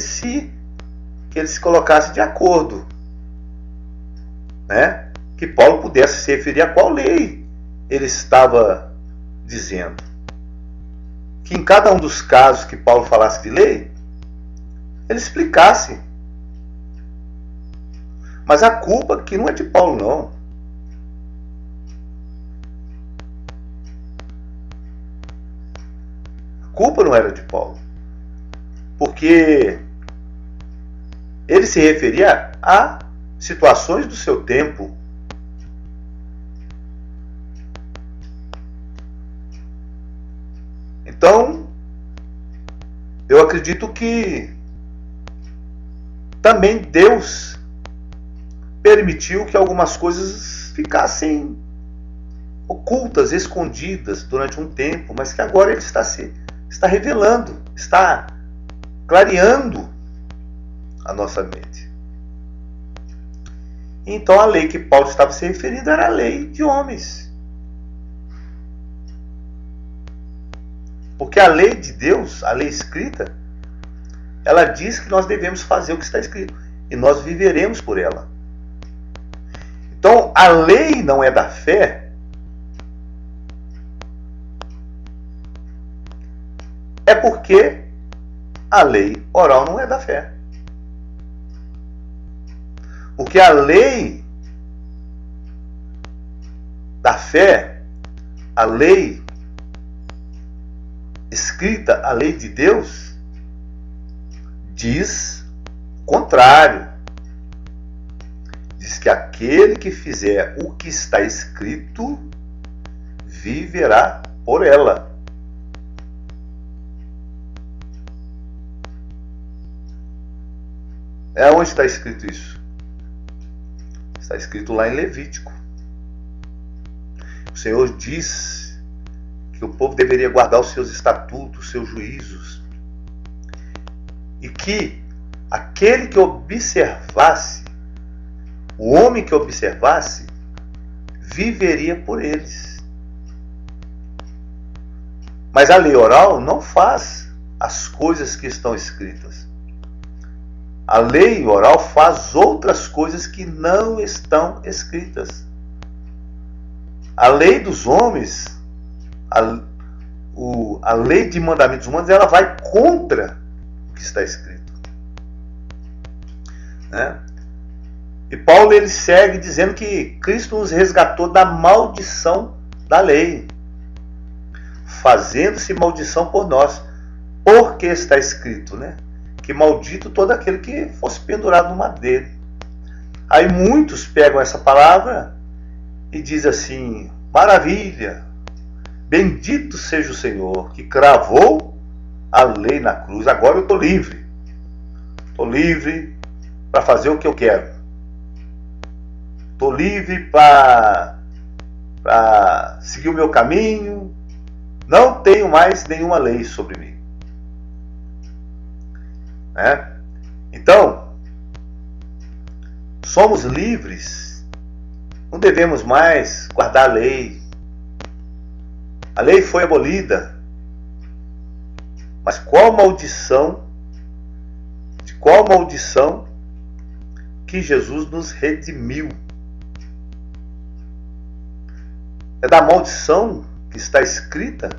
ele se colocasse de acordo, né? Que Paulo pudesse se referir a qual lei ele estava dizendo. Que em cada um dos casos que Paulo falasse de lei, ele explicasse. Mas a culpa aqui não é de Paulo, não. A culpa não era de Paulo. Porque ele se referia a situações do seu tempo. Então, eu acredito que também Deus permitiu que algumas coisas ficassem ocultas, escondidas durante um tempo, mas que agora ele está revelando, está clareando a nossa mente. Então a lei que Paulo estava se referindo era a lei de homens. Porque a lei de Deus, a lei escrita, ela diz que nós devemos fazer o que está escrito. E nós viveremos por ela. Então, a lei não é da fé. É porque a lei oral não é da fé. Porque a lei da fé, a lei escrita, a lei de Deus, diz o contrário. Diz que aquele que fizer o que está escrito viverá por ela. Onde está escrito isso? Está escrito lá em Levítico. O Senhor diz que o povo deveria guardar os seus estatutos, os seus juízos. E que aquele que observasse, o homem que observasse, viveria por eles. Mas a lei oral não faz as coisas que estão escritas. A lei oral faz outras coisas que não estão escritas. A lei dos homens, a lei de mandamentos humanos, ela vai contra o que está escrito. Né? E Paulo ele segue dizendo que Cristo nos resgatou da maldição da lei, fazendo-se maldição por nós, porque está escrito, né? Que maldito todo aquele que fosse pendurado no madeiro. Aí muitos pegam essa palavra e dizem assim: maravilha, bendito seja o Senhor que cravou a lei na cruz, agora eu estou livre. Estou livre para fazer o que eu quero. Estou livre para seguir o meu caminho. Não tenho mais nenhuma lei sobre mim. Então, somos livres. Não devemos mais guardar a lei. A lei foi abolida. Mas qual maldição, de qual maldição que Jesus nos redimiu? É da maldição que está escrita?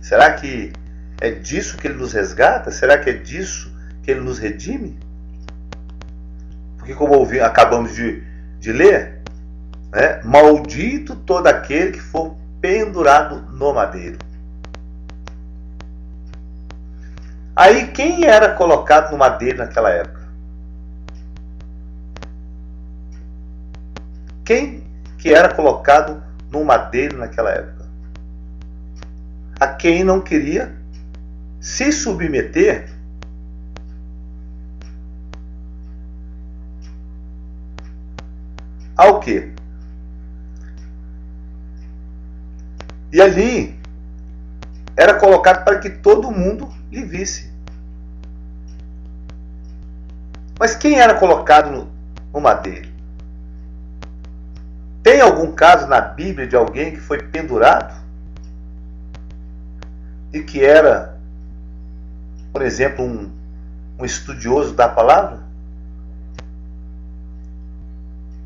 Será que é disso que Ele nos resgata? Será que é disso que Ele nos redime? Porque como acabamos de ler, né? Maldito todo aquele que for pendurado no madeiro. Aí quem era colocado no madeiro naquela época? Quem que era colocado no madeiro naquela época? A quem não queria se submeter ao quê? E ali era colocado para que todo mundo lhe visse. Mas quem era colocado no madeiro? Tem algum caso na Bíblia de alguém que foi pendurado e que era, por exemplo, um estudioso da palavra?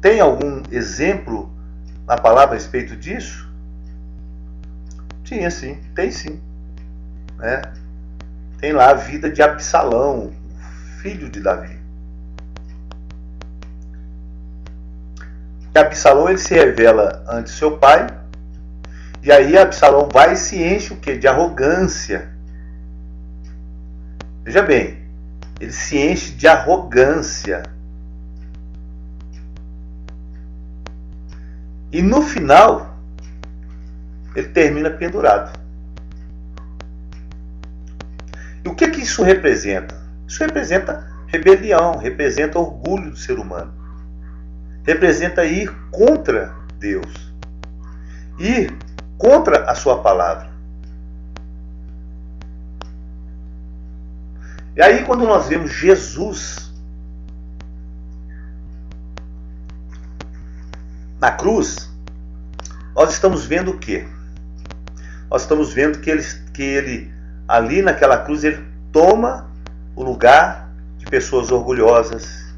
Tem algum exemplo na palavra a respeito disso? Tinha sim, tem sim. Né? Tem lá a vida de Absalão, filho de Davi. E Absalão ele se revela ante seu pai, e aí Absalão vai e se enche o quê? De arrogância. Veja bem, ele se enche de arrogância. E no final, ele termina pendurado. E o que isso representa? Isso representa rebelião, representa orgulho do ser humano. Representa ir contra Deus. Ir contra a sua palavra. E aí quando nós vemos Jesus na cruz, nós estamos vendo o quê? nós estamos vendo que ele ali naquela cruz, ele toma o lugar de pessoas orgulhosas,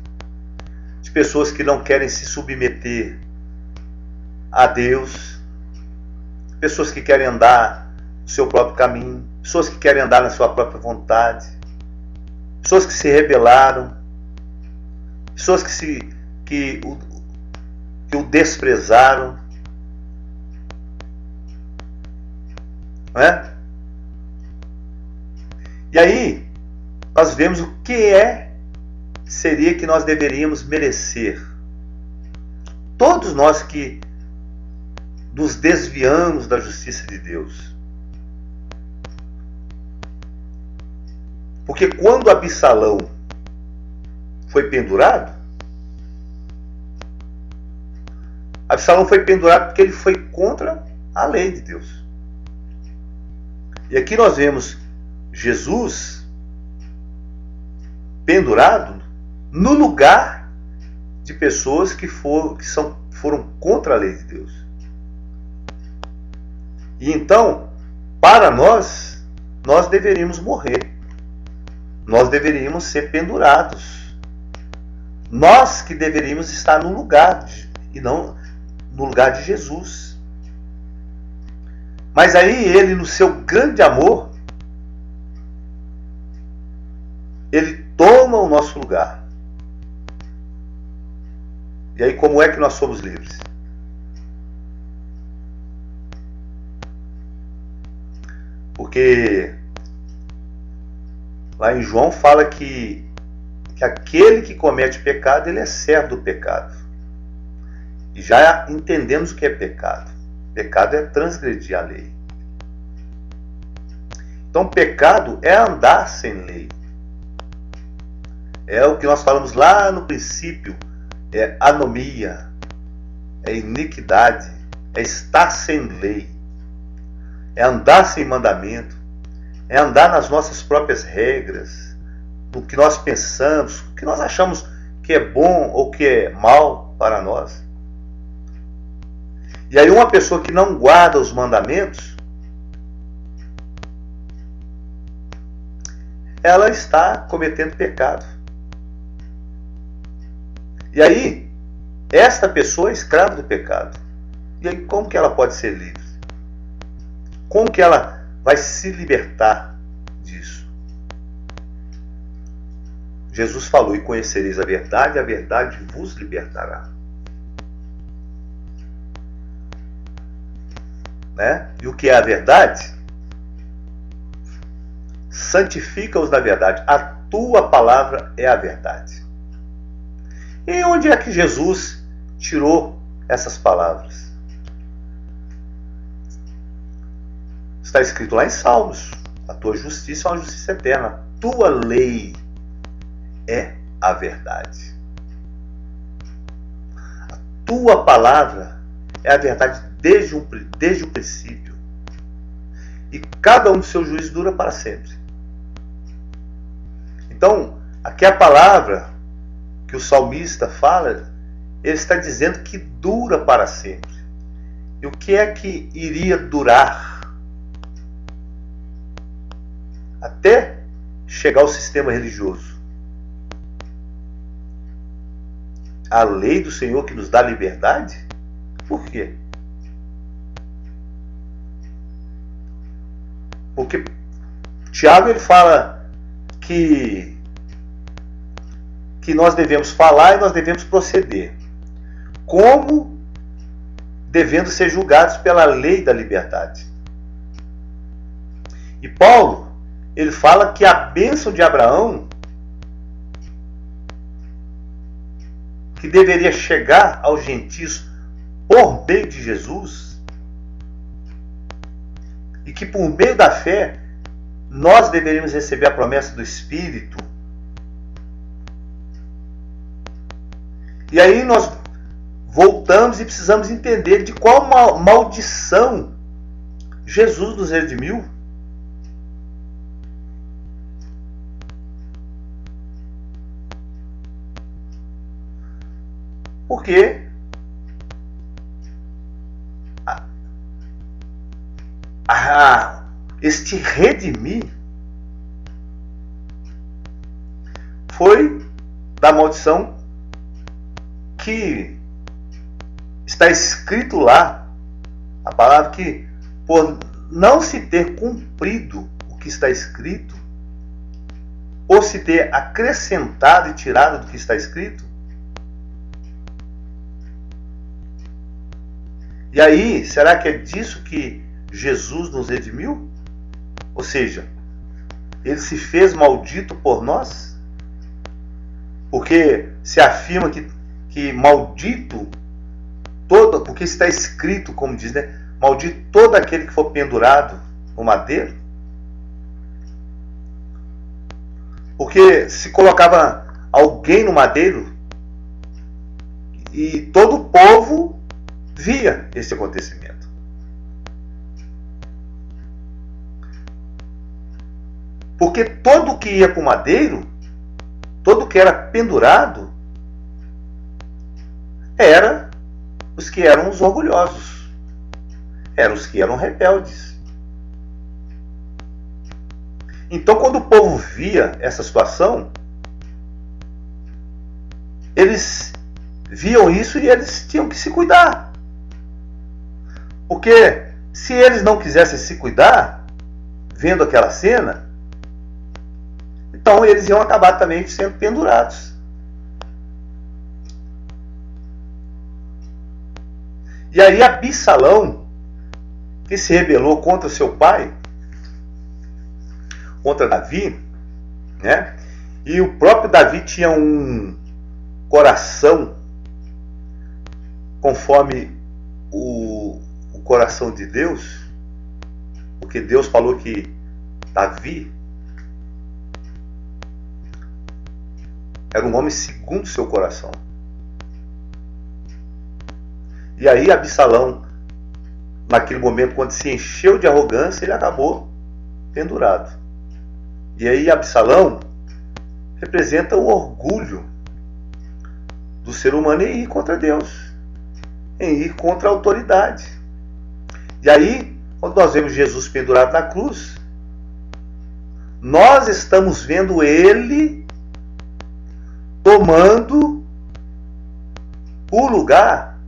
de pessoas que não querem se submeter a Deus, pessoas que querem andar no seu próprio caminho, pessoas que querem andar na sua própria vontade, pessoas que se rebelaram, pessoas que o desprezaram, não é? E aí nós vemos o que seria que nós deveríamos merecer. Todos nós que nos desviamos da justiça de Deus. Porque quando Absalão foi pendurado, Absalão foi pendurado porque ele foi contra a lei de Deus. E aqui nós vemos Jesus pendurado no lugar de pessoas que foram contra a lei de Deus. E então, para nós deveríamos morrer. Nós deveríamos ser pendurados. Nós que deveríamos estar no lugar e não no lugar de Jesus. Mas aí ele, no seu grande amor, ele toma o nosso lugar. E aí como é que nós somos livres? Porque lá em João fala que aquele que comete pecado, ele é servo do pecado. E já entendemos o que é pecado. Pecado é transgredir a lei. Então pecado é andar sem lei. É o que nós falamos lá no princípio. É anomia. É iniquidade. É estar sem lei. É andar sem mandamento. É andar nas nossas próprias regras. No que nós pensamos. O que nós achamos que é bom ou que é mal para nós. E aí uma pessoa que não guarda os mandamentos, ela está cometendo pecado. E aí, esta pessoa é escrava do pecado. E aí como que ela pode ser livre? Como que ela vai se libertar disso? Jesus falou, e conhecereis a verdade vos libertará. Né? E o que é a verdade? Santifica-os na verdade. A tua palavra é a verdade. E onde é que Jesus tirou essas palavras? Está escrito lá em Salmos. A tua justiça é uma justiça eterna. A tua lei é a verdade. A tua palavra é a verdade desde o princípio. E cada um dos seus juízos dura para sempre. Então, aqui a palavra que o salmista fala, ele está dizendo que dura para sempre. E o que é que iria durar? Até chegar ao sistema religioso. A lei do Senhor que nos dá liberdade? Por quê? Porque Tiago ele fala que nós devemos falar e nós devemos proceder. Como devendo ser julgados pela lei da liberdade. E Paulo, ele fala que a bênção de Abraão, que deveria chegar aos gentios por meio de Jesus, e que por meio da fé nós deveríamos receber a promessa do Espírito. E aí nós voltamos e precisamos entender de qual maldição Jesus nos redimiu. Porque este redimir foi da maldição que está escrito lá, a palavra que, por não se ter cumprido o que está escrito, ou se ter acrescentado e tirado do que está escrito. E aí, será que é disso que Jesus nos redimiu? Ou seja, ele se fez maldito por nós? Porque se afirma que maldito todo, porque está escrito, como diz, né? Maldito todo aquele que for pendurado no madeiro. Porque se colocava alguém no madeiro e todo o povo via esse acontecimento. Porque todo que ia para o madeiro, todo que era pendurado, era os que eram os orgulhosos, eram os que eram rebeldes. Então, quando o povo via essa situação, eles viam isso e eles tinham que se cuidar. Porque se eles não quisessem se cuidar, vendo aquela cena, então eles iam acabar também sendo pendurados. E aí Absalão, que se rebelou contra seu pai, contra Davi, né? E o próprio Davi tinha um coração conforme o coração de Deus, porque Deus falou que Davi era um homem segundo o seu coração. E aí Absalão, naquele momento, quando se encheu de arrogância, ele acabou pendurado. E aí Absalão representa o orgulho do ser humano em ir contra Deus, em ir contra a autoridade. E aí, quando nós vemos Jesus pendurado na cruz, nós estamos vendo ele tomando o lugar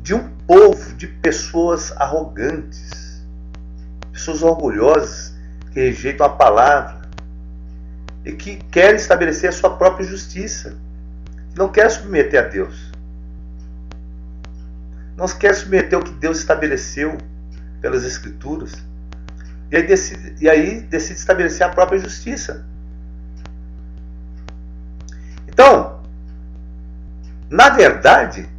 de um povo, de pessoas arrogantes, pessoas orgulhosas, que rejeitam a palavra e que querem estabelecer a sua própria justiça, que não quer submeter a Deus, não quer submeter o que Deus estabeleceu pelas Escrituras, e aí decide estabelecer a própria justiça. Então, na verdade,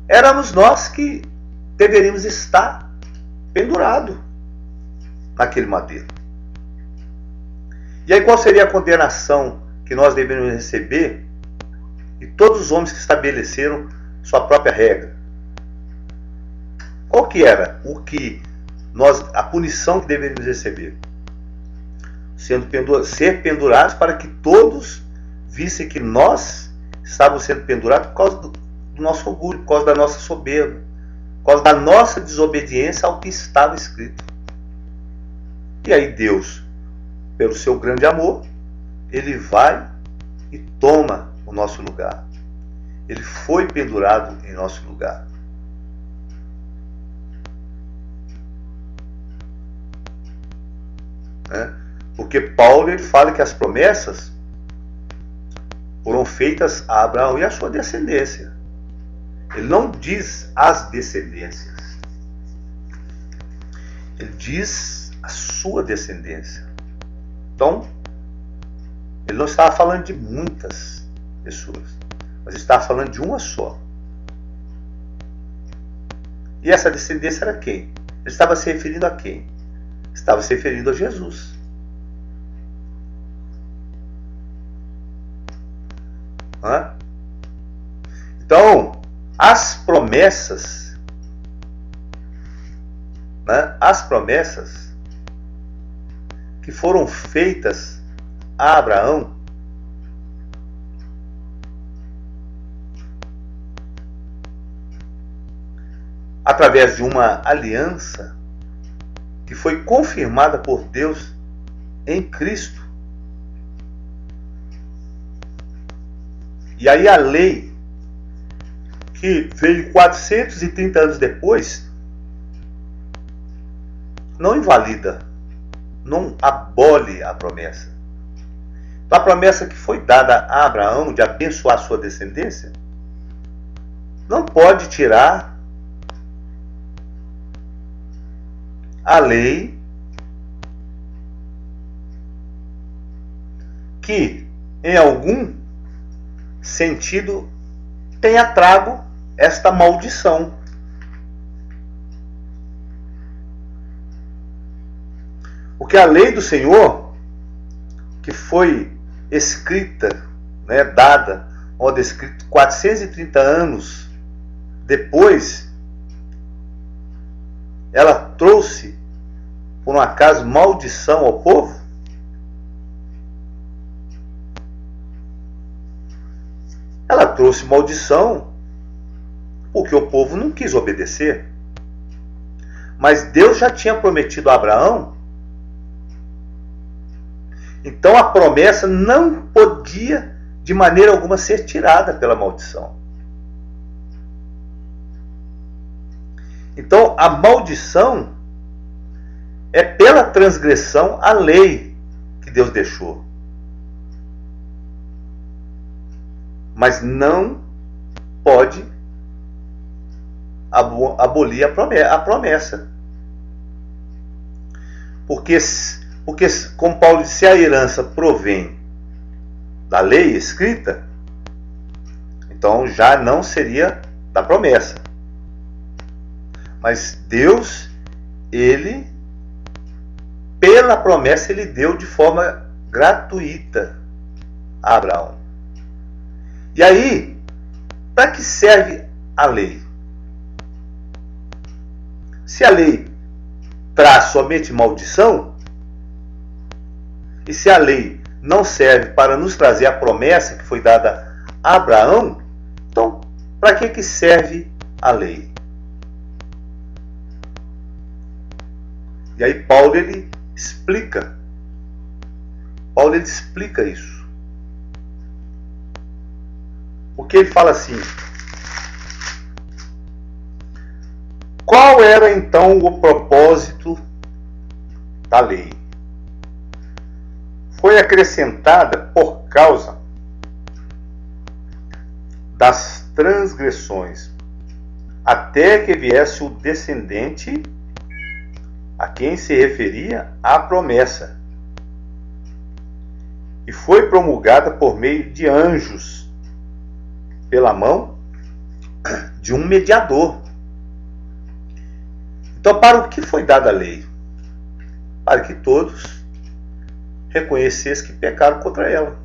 éramos nós que deveríamos estar pendurados naquele madeiro. E aí qual seria a condenação que nós deveríamos receber? E todos os homens que estabeleceram sua própria regra. Qual que era a punição que deveríamos receber? Ser pendurados para que todos vissem que nós estávamos sendo pendurados por causa do nosso orgulho, por causa da nossa soberba, por causa da nossa desobediência ao que estava escrito. E aí Deus, pelo seu grande amor, ele vai e toma o nosso lugar. Ele foi pendurado em nosso lugar. Porque Paulo ele fala que as promessas foram feitas a Abraão e a sua descendência. Ele não diz as descendências. Ele diz a sua descendência. Então, ele não estava falando de muitas pessoas, mas estava falando de uma só. E essa descendência era quem? Ele estava se referindo a quem? Estava se referindo a Jesus. Então, as promessas que foram feitas a Abraão através de uma aliança que foi confirmada por Deus em Cristo. E aí a lei, que veio 430 anos depois, não invalida, não abole a promessa. Então, a promessa que foi dada a Abraão de abençoar sua descendência não pode tirar a lei que, em algum sentido, tenha trago esta maldição. Porque a lei do Senhor, que foi escrita, dada, ou escrita 430 anos depois, ela trouxe, por um acaso, maldição ao povo? Ela trouxe maldição porque o povo não quis obedecer. Mas Deus já tinha prometido a Abraão. Então a promessa não podia de maneira alguma ser tirada pela maldição. Então a maldição é pela transgressão à lei que Deus deixou. Mas não pode abolir a promessa. Porque, como Paulo disse, se a herança provém da lei escrita, então já não seria da promessa. Mas Deus, ele, pela promessa, ele deu de forma gratuita a Abraão. E aí, para que serve a lei? Se a lei traz somente maldição, e se a lei não serve para nos trazer a promessa que foi dada a Abraão, então para que serve a lei? E aí Paulo ele explica isso. Porque ele fala assim: qual era então o propósito da lei? Foi acrescentada por causa das transgressões, até que viesse o descendente a quem se referia a promessa, e foi promulgada por meio de anjos, pela mão de um mediador. Então, para o que foi dada a lei? Para que todos reconhecessem que pecaram contra ela,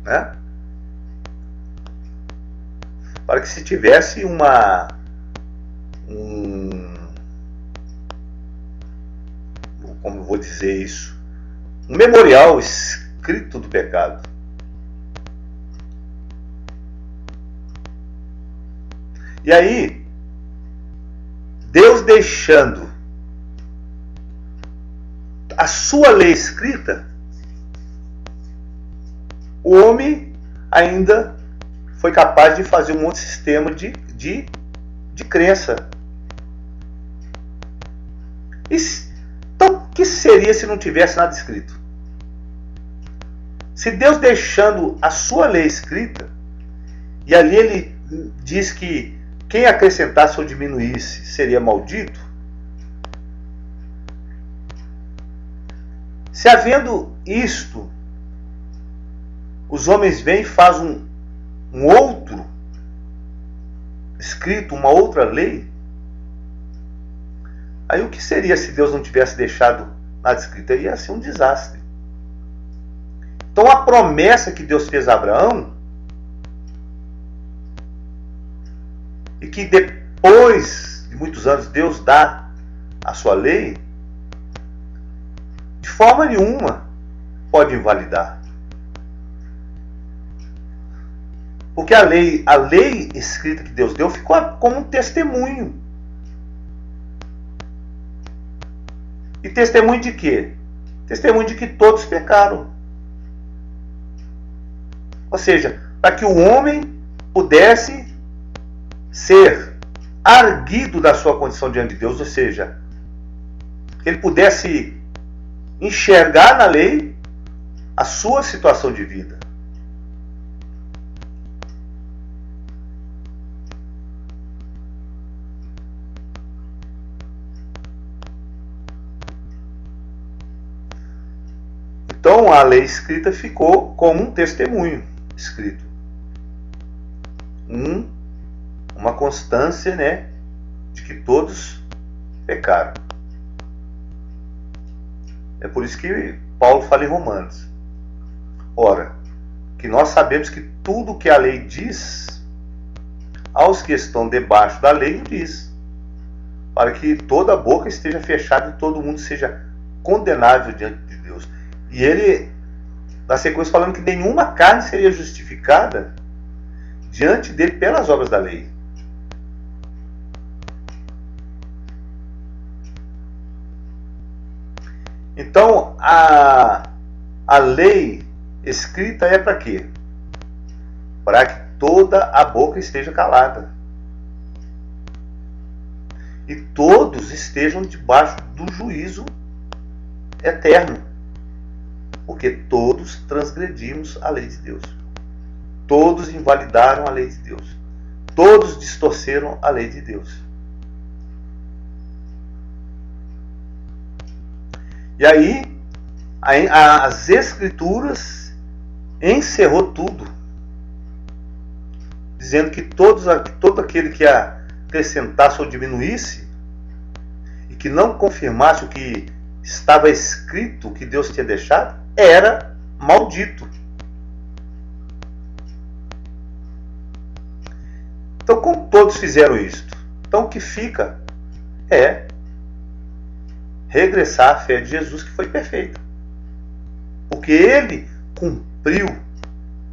né? Para que se tivesse como eu vou dizer isso, um memorial escrito do pecado. E aí, Deus deixando a sua lei escrita, o homem ainda foi capaz de fazer um outro sistema de crença. Então, o que seria se não tivesse nada escrito? Se Deus deixando a sua lei escrita, e ali ele diz que quem acrescentasse ou diminuísse seria maldito, se havendo isto, os homens vêm e fazem um outro escrito, uma outra lei, aí o que seria se Deus não tivesse deixado nada escrito? Ia ser um desastre. Então a promessa que Deus fez a Abraão, e que depois de muitos anos Deus dá a sua lei, de forma nenhuma pode invalidar. Porque a lei escrita que Deus deu ficou como um testemunho. E testemunho de quê? Testemunho de que todos pecaram. Ou seja, para que o homem pudesse ser arguido da sua condição diante de Deus, ou seja, que ele pudesse enxergar na lei a sua situação de vida. Então a lei escrita ficou como um testemunho escrito. Uma constância, né, de que todos pecaram. É por isso que Paulo fala em Romanos. Ora, que nós sabemos que tudo que a lei diz, aos que estão debaixo da lei o diz, para que toda a boca esteja fechada e todo mundo seja condenável diante de Deus. E ele, na sequência, falando que nenhuma carne seria justificada diante dele pelas obras da lei. Então, a lei escrita é para quê? Para que toda a boca esteja calada. E todos estejam debaixo do juízo eterno. Porque todos transgredimos a lei de Deus. Todos invalidaram a lei de Deus. Todos distorceram a lei de Deus. E aí, as Escrituras encerrou tudo, dizendo que todo aquele que acrescentasse ou diminuísse, e que não confirmasse o que estava escrito, o que Deus tinha deixado, era maldito. Então, como todos fizeram isto? Então, o que fica é regressar à fé de Jesus, que foi perfeita. Porque ele cumpriu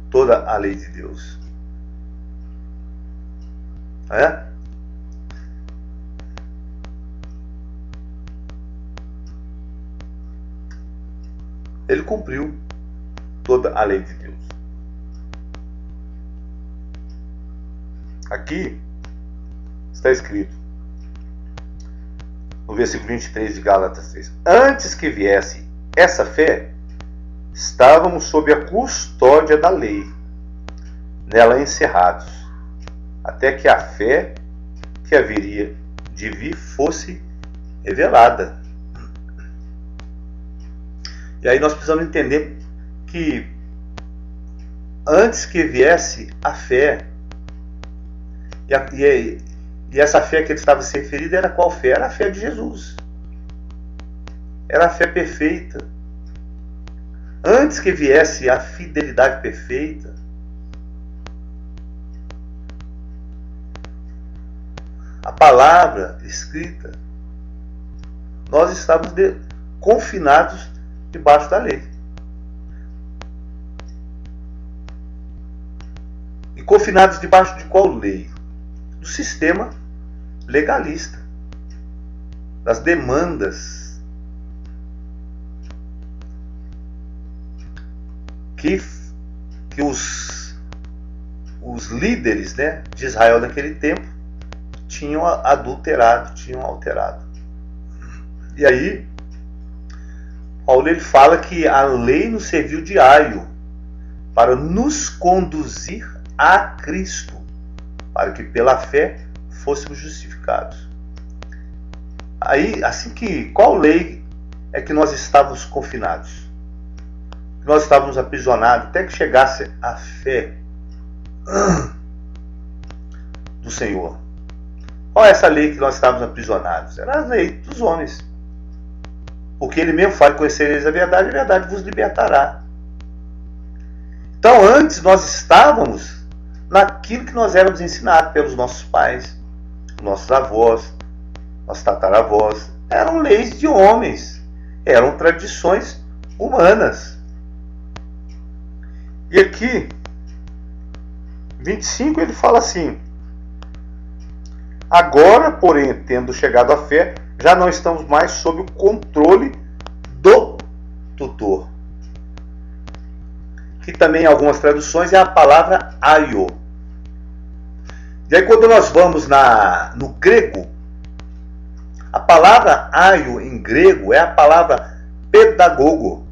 toda a lei de Deus. Ele cumpriu toda a lei de Deus. Aqui está escrito, no versículo 23 de Gálatas 3. Antes que viesse essa fé, estávamos sob a custódia da lei, nela encerrados, até que a fé que haveria de vir fosse revelada. E aí nós precisamos entender que antes que viesse a fé, e essa fé que ele estava se referindo era qual fé? Era a fé de Jesus. Era a fé perfeita. Antes que viesse a fidelidade perfeita, a palavra escrita, nós estávamos confinados debaixo da lei. E confinados debaixo de qual lei? Do sistema legalista, das demandas que os líderes, né, de Israel naquele tempo tinham adulterado, tinham alterado. E aí Paulo ele fala que a lei nos serviu de aio para nos conduzir a Cristo, para que pela fé fôssemos justificados. Aí, qual lei é que nós estávamos confinados? Nós estávamos aprisionados até que chegasse a fé do Senhor. Qual é essa lei que nós estávamos aprisionados? Era a lei dos homens. Porque ele mesmo fala: conhecereis a verdade vos libertará. Então antes nós estávamos naquilo que nós éramos ensinados pelos nossos pais, nossos avós, nossos tataravós. Eram leis de homens, eram tradições humanas. E aqui, 25, ele fala assim: Agora, porém, tendo chegado à fé, já não estamos mais sob o controle do tutor. Que também em algumas traduções é a palavra aio. E aí quando nós vamos no grego, a palavra aio em grego é a palavra pedagogo.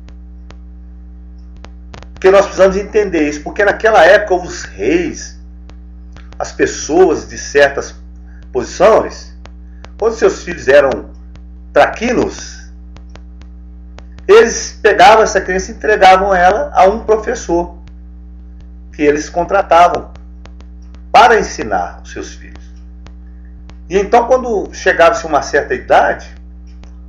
Porque nós precisamos entender isso, porque naquela época os reis, as pessoas de certas posições, quando seus filhos eram traquinos, eles pegavam essa criança e entregavam ela a um professor que eles contratavam para ensinar os seus filhos. E então, quando chegava-se uma certa idade,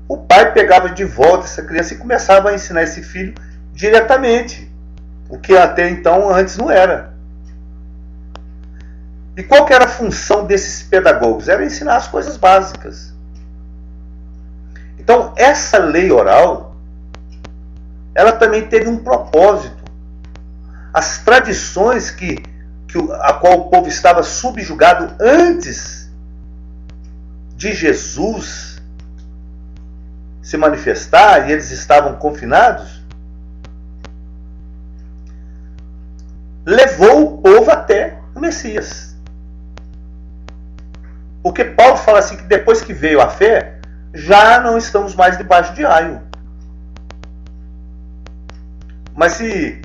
o pai pegava de volta essa criança e começava a ensinar esse filho diretamente, o que até então antes não era. E qual que era a função desses pedagogos? Era ensinar as coisas básicas. Então, essa lei oral, ela também teve um propósito. As tradições a qual o povo estava subjugado antes de Jesus se manifestar, e eles estavam confinados, levou o povo até o Messias. Porque Paulo fala assim que depois que veio a fé, já não estamos mais debaixo de aio. Mas se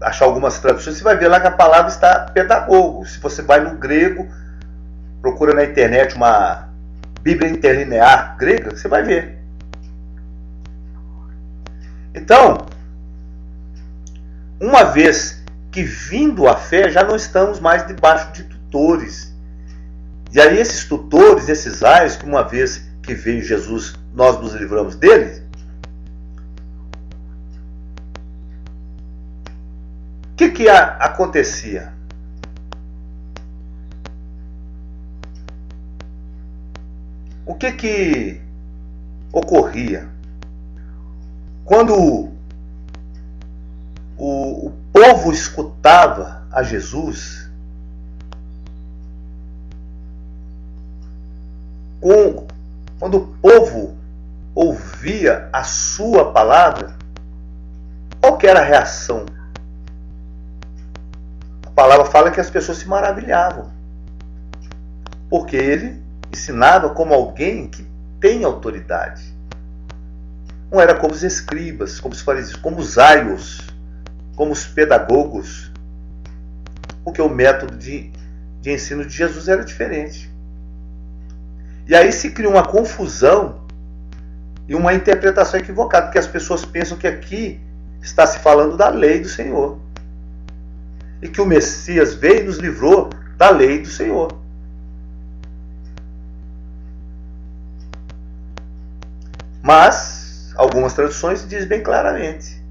achar algumas traduções, você vai ver lá que a palavra está pedagogo. Se você vai no grego, procura na internet uma Bíblia interlinear grega, você vai ver. Então, uma vez que vindo a fé, já não estamos mais debaixo de tutores. E aí esses tutores, esses aios, que uma vez que veio Jesus, nós nos livramos deles, o que acontecia? O que ocorria? Quando o povo escutava a Jesus, quando o povo ouvia a sua palavra, qual que era a reação? A palavra fala que as pessoas se maravilhavam, porque ele ensinava como alguém que tem autoridade. Não era como os escribas, como os fariseus, como os aios, como os pedagogos, porque o método de ensino de Jesus era diferente. E aí se cria uma confusão e uma interpretação equivocada, porque as pessoas pensam que aqui está se falando da lei do Senhor, e que o Messias veio e nos livrou da lei do Senhor. Mas algumas traduções dizem bem claramente: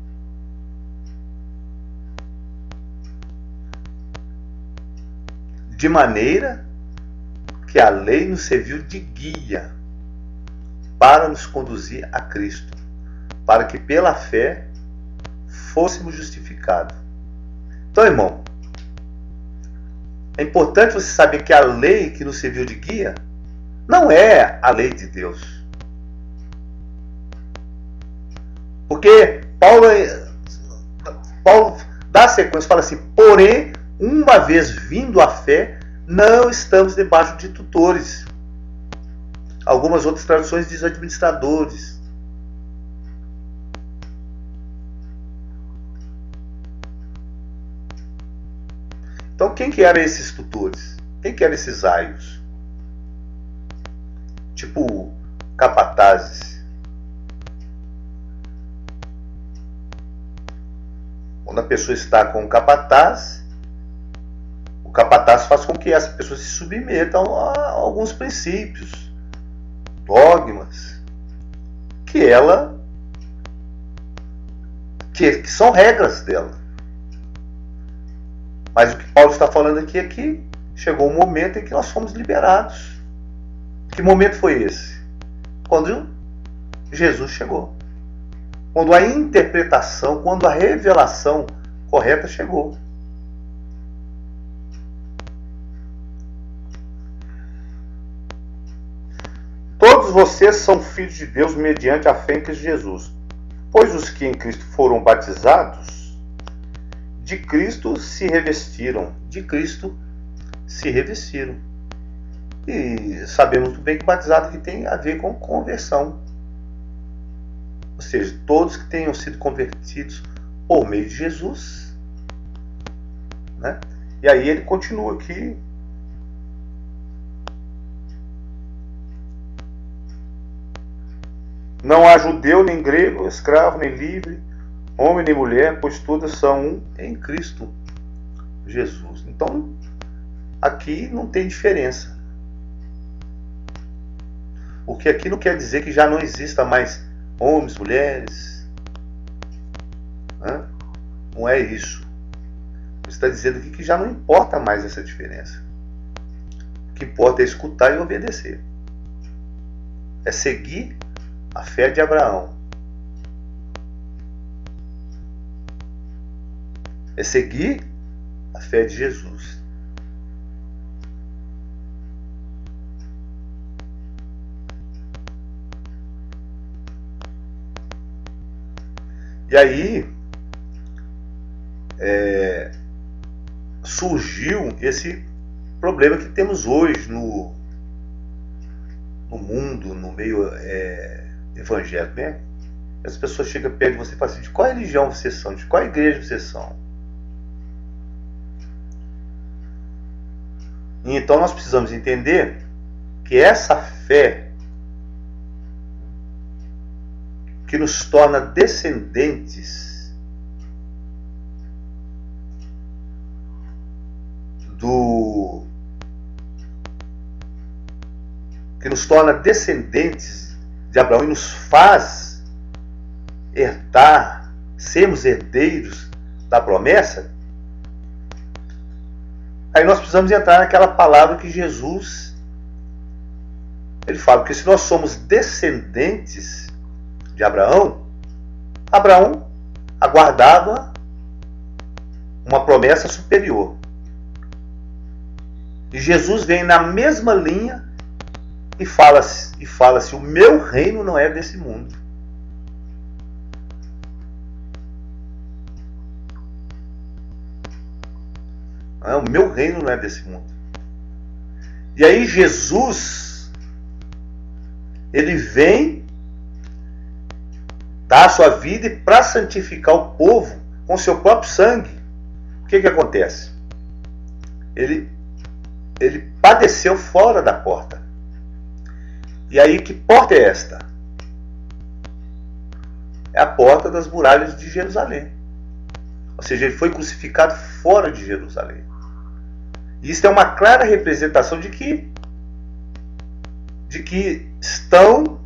de maneira que a lei nos serviu de guia para nos conduzir a Cristo, para que pela fé fôssemos justificados. Então, irmão, é importante você saber que a lei que nos serviu de guia não é a lei de Deus. Porque Paulo dá sequência, fala assim: porém, uma vez vindo a fé, não estamos debaixo de tutores. Algumas outras traduções dizem administradores. Então, quem que eram esses tutores? Quem que eram esses aios? Tipo capatazes. Quando a pessoa está com o capataz faz com que essa pessoa se submeta a alguns princípios, dogmas, que são regras dela. Mas o que Paulo está falando aqui é que chegou um momento em que nós fomos liberados. Que momento foi esse? Quando Jesus chegou. Quando a interpretação, quando a revelação correta chegou. vocês são filhos de Deus mediante a fé em Cristo Jesus. Pois os que em Cristo foram batizados, de Cristo se revestiram. De Cristo se revestiram. E sabemos muito bem que batizado aqui tem a ver com conversão. Ou seja, todos que tenham sido convertidos por meio de Jesus. Né? E aí ele continua aqui. Não há judeu, nem grego, escravo, nem livre, homem, nem mulher, pois todas são um em Cristo Jesus. Então, aqui não tem diferença. O que aqui não quer dizer que já não exista mais homens, mulheres. Né? Não é isso. Você está dizendo aqui que já não importa mais essa diferença. O que importa é escutar e obedecer. É seguir a fé de Abraão. É seguir a fé de Jesus. E aí surgiu esse problema que temos hoje no mundo, no meio evangélico, né? As pessoas chegam perto de você e falam assim: de qual religião vocês são? De qual igreja vocês são? E então nós precisamos entender que essa fé que nos torna descendentes de Abraão e nos faz herdar, sermos herdeiros da promessa. Aí nós precisamos entrar naquela palavra que Jesus ele fala, porque se nós somos descendentes de Abraão, Abraão aguardava uma promessa superior. E Jesus vem na mesma linha e fala assim: o meu reino não é desse mundo. O meu reino não é desse mundo. E aí Jesus, ele vem dar a sua vida e para santificar o povo com seu próprio sangue. O que acontece? Ele padeceu fora da porta. E aí, que porta é esta? É a porta das muralhas de Jerusalém. Ou seja, ele foi crucificado fora de Jerusalém. E isso é uma clara representação de que estão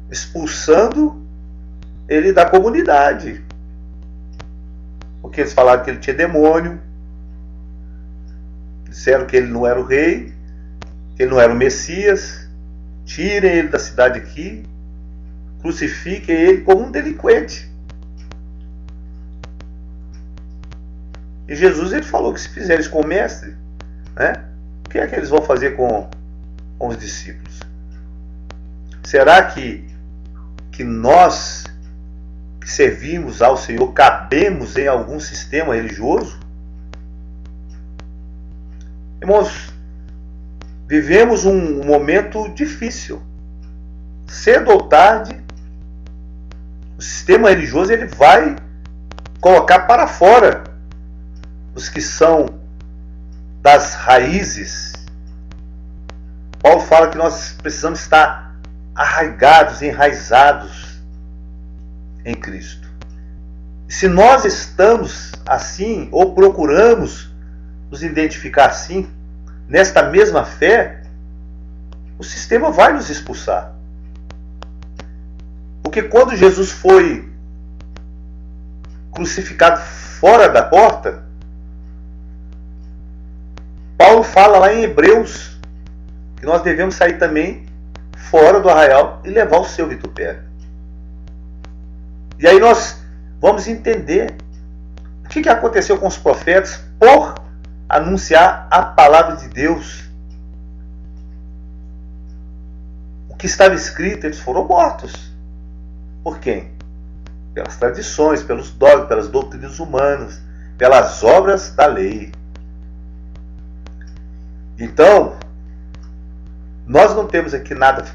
expulsando ele da comunidade. Porque eles falaram que ele tinha demônio, disseram que ele não era o rei, que ele não era o Messias. Tirem ele da cidade aqui, crucifiquem ele como um delinquente. E Jesus ele falou que se fizerem isso com o mestre, né, o que é que eles vão fazer com os discípulos? Será que nós que servimos ao Senhor cabemos em algum sistema religioso? Irmãos, vivemos um momento difícil. Cedo ou tarde, o sistema religioso ele vai colocar para fora os que são das raízes. Paulo fala que nós precisamos estar arraigados, enraizados em Cristo. Se nós estamos assim, ou procuramos nos identificar assim, nesta mesma fé, o sistema vai nos expulsar. Porque quando Jesus foi crucificado fora da porta, Paulo fala lá em Hebreus que nós devemos sair também fora do arraial e levar o seu vitupério. E aí nós vamos entender o que aconteceu com os profetas por anunciar a palavra de Deus. O que estava escrito, eles foram mortos. Por quem? Pelas tradições, pelos dogmas, pelas doutrinas humanas, pelas obras da lei. Então, nós não temos aqui nada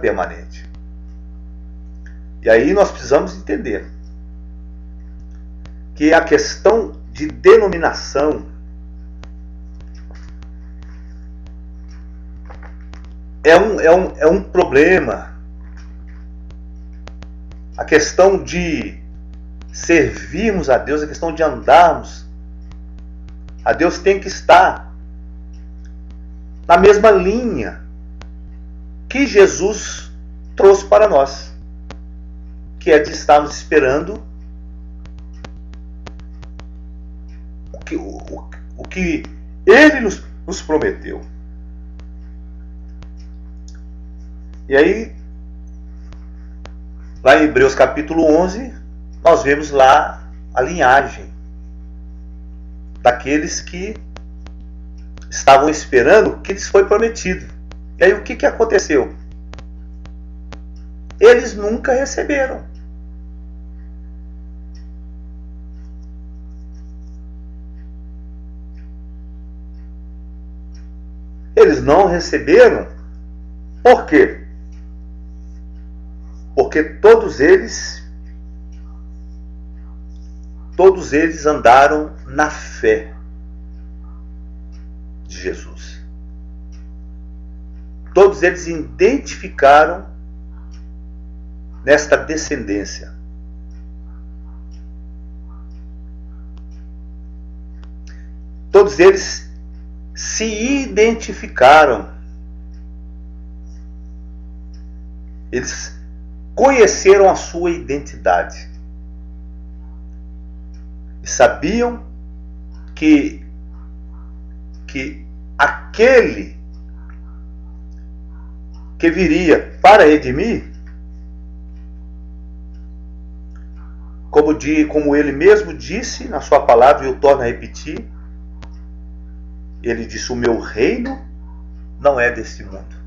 permanente. E aí nós precisamos entender que a questão de denominação é um problema. A questão de servirmos a Deus, a questão de andarmos a Deus tem que estar na mesma linha que Jesus trouxe para nós, que é de estarmos esperando o que Ele nos prometeu. E aí, lá em Hebreus capítulo 11, nós vemos lá a linhagem daqueles que estavam esperando o que lhes foi prometido. E aí o que aconteceu? Eles nunca receberam. Eles não receberam. Por quê? Porque todos eles andaram na fé de Jesus. Todos eles identificaram nesta descendência. Todos eles se identificaram. Eles conheceram a sua identidade. E sabiam que aquele que viria para redimir, como ele mesmo disse na sua palavra, e eu torno a repetir, ele disse: o meu reino não é deste mundo.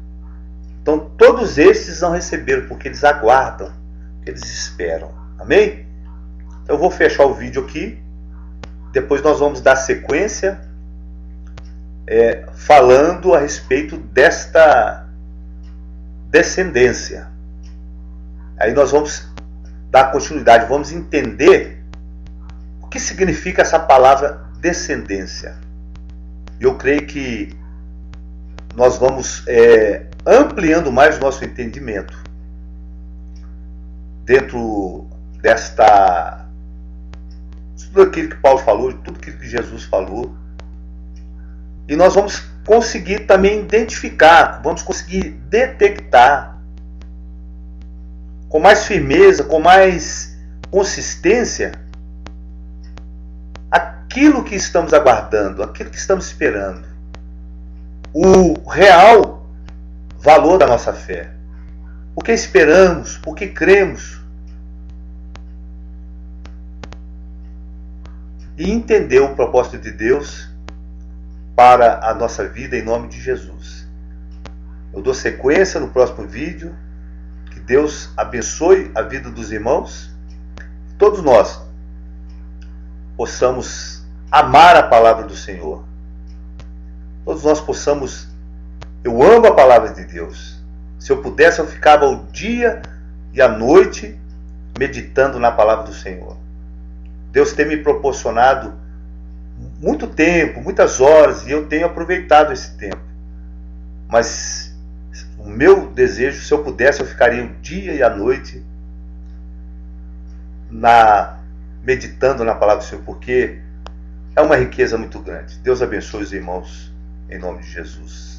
Então todos esses não receberam, porque eles aguardam, eles esperam. Amém? Então eu vou fechar o vídeo aqui. Depois nós vamos dar sequência falando a respeito desta descendência. Aí nós vamos dar continuidade, vamos entender o que significa essa palavra descendência. Eu creio que nós vamos ampliando mais o nosso entendimento dentro tudo aquilo que Paulo falou, tudo aquilo que Jesus falou. E nós vamos conseguir também identificar, vamos conseguir detectar com mais firmeza, com mais consistência, aquilo que estamos aguardando, aquilo que estamos esperando. O real valor da nossa fé. O que esperamos, o que cremos. E entender o propósito de Deus para a nossa vida em nome de Jesus. Eu dou sequência no próximo vídeo. Que Deus abençoe a vida dos irmãos. Todos nós possamos amar a palavra do Senhor. Todos nós possamos... Eu amo a palavra de Deus. Se eu pudesse, eu ficava o dia e a noite meditando na palavra do Senhor. Deus tem me proporcionado muito tempo, muitas horas, e eu tenho aproveitado esse tempo. Mas o meu desejo, se eu pudesse, eu ficaria o dia e a noite meditando na palavra do Senhor, porque é uma riqueza muito grande. Deus abençoe os irmãos, em nome de Jesus.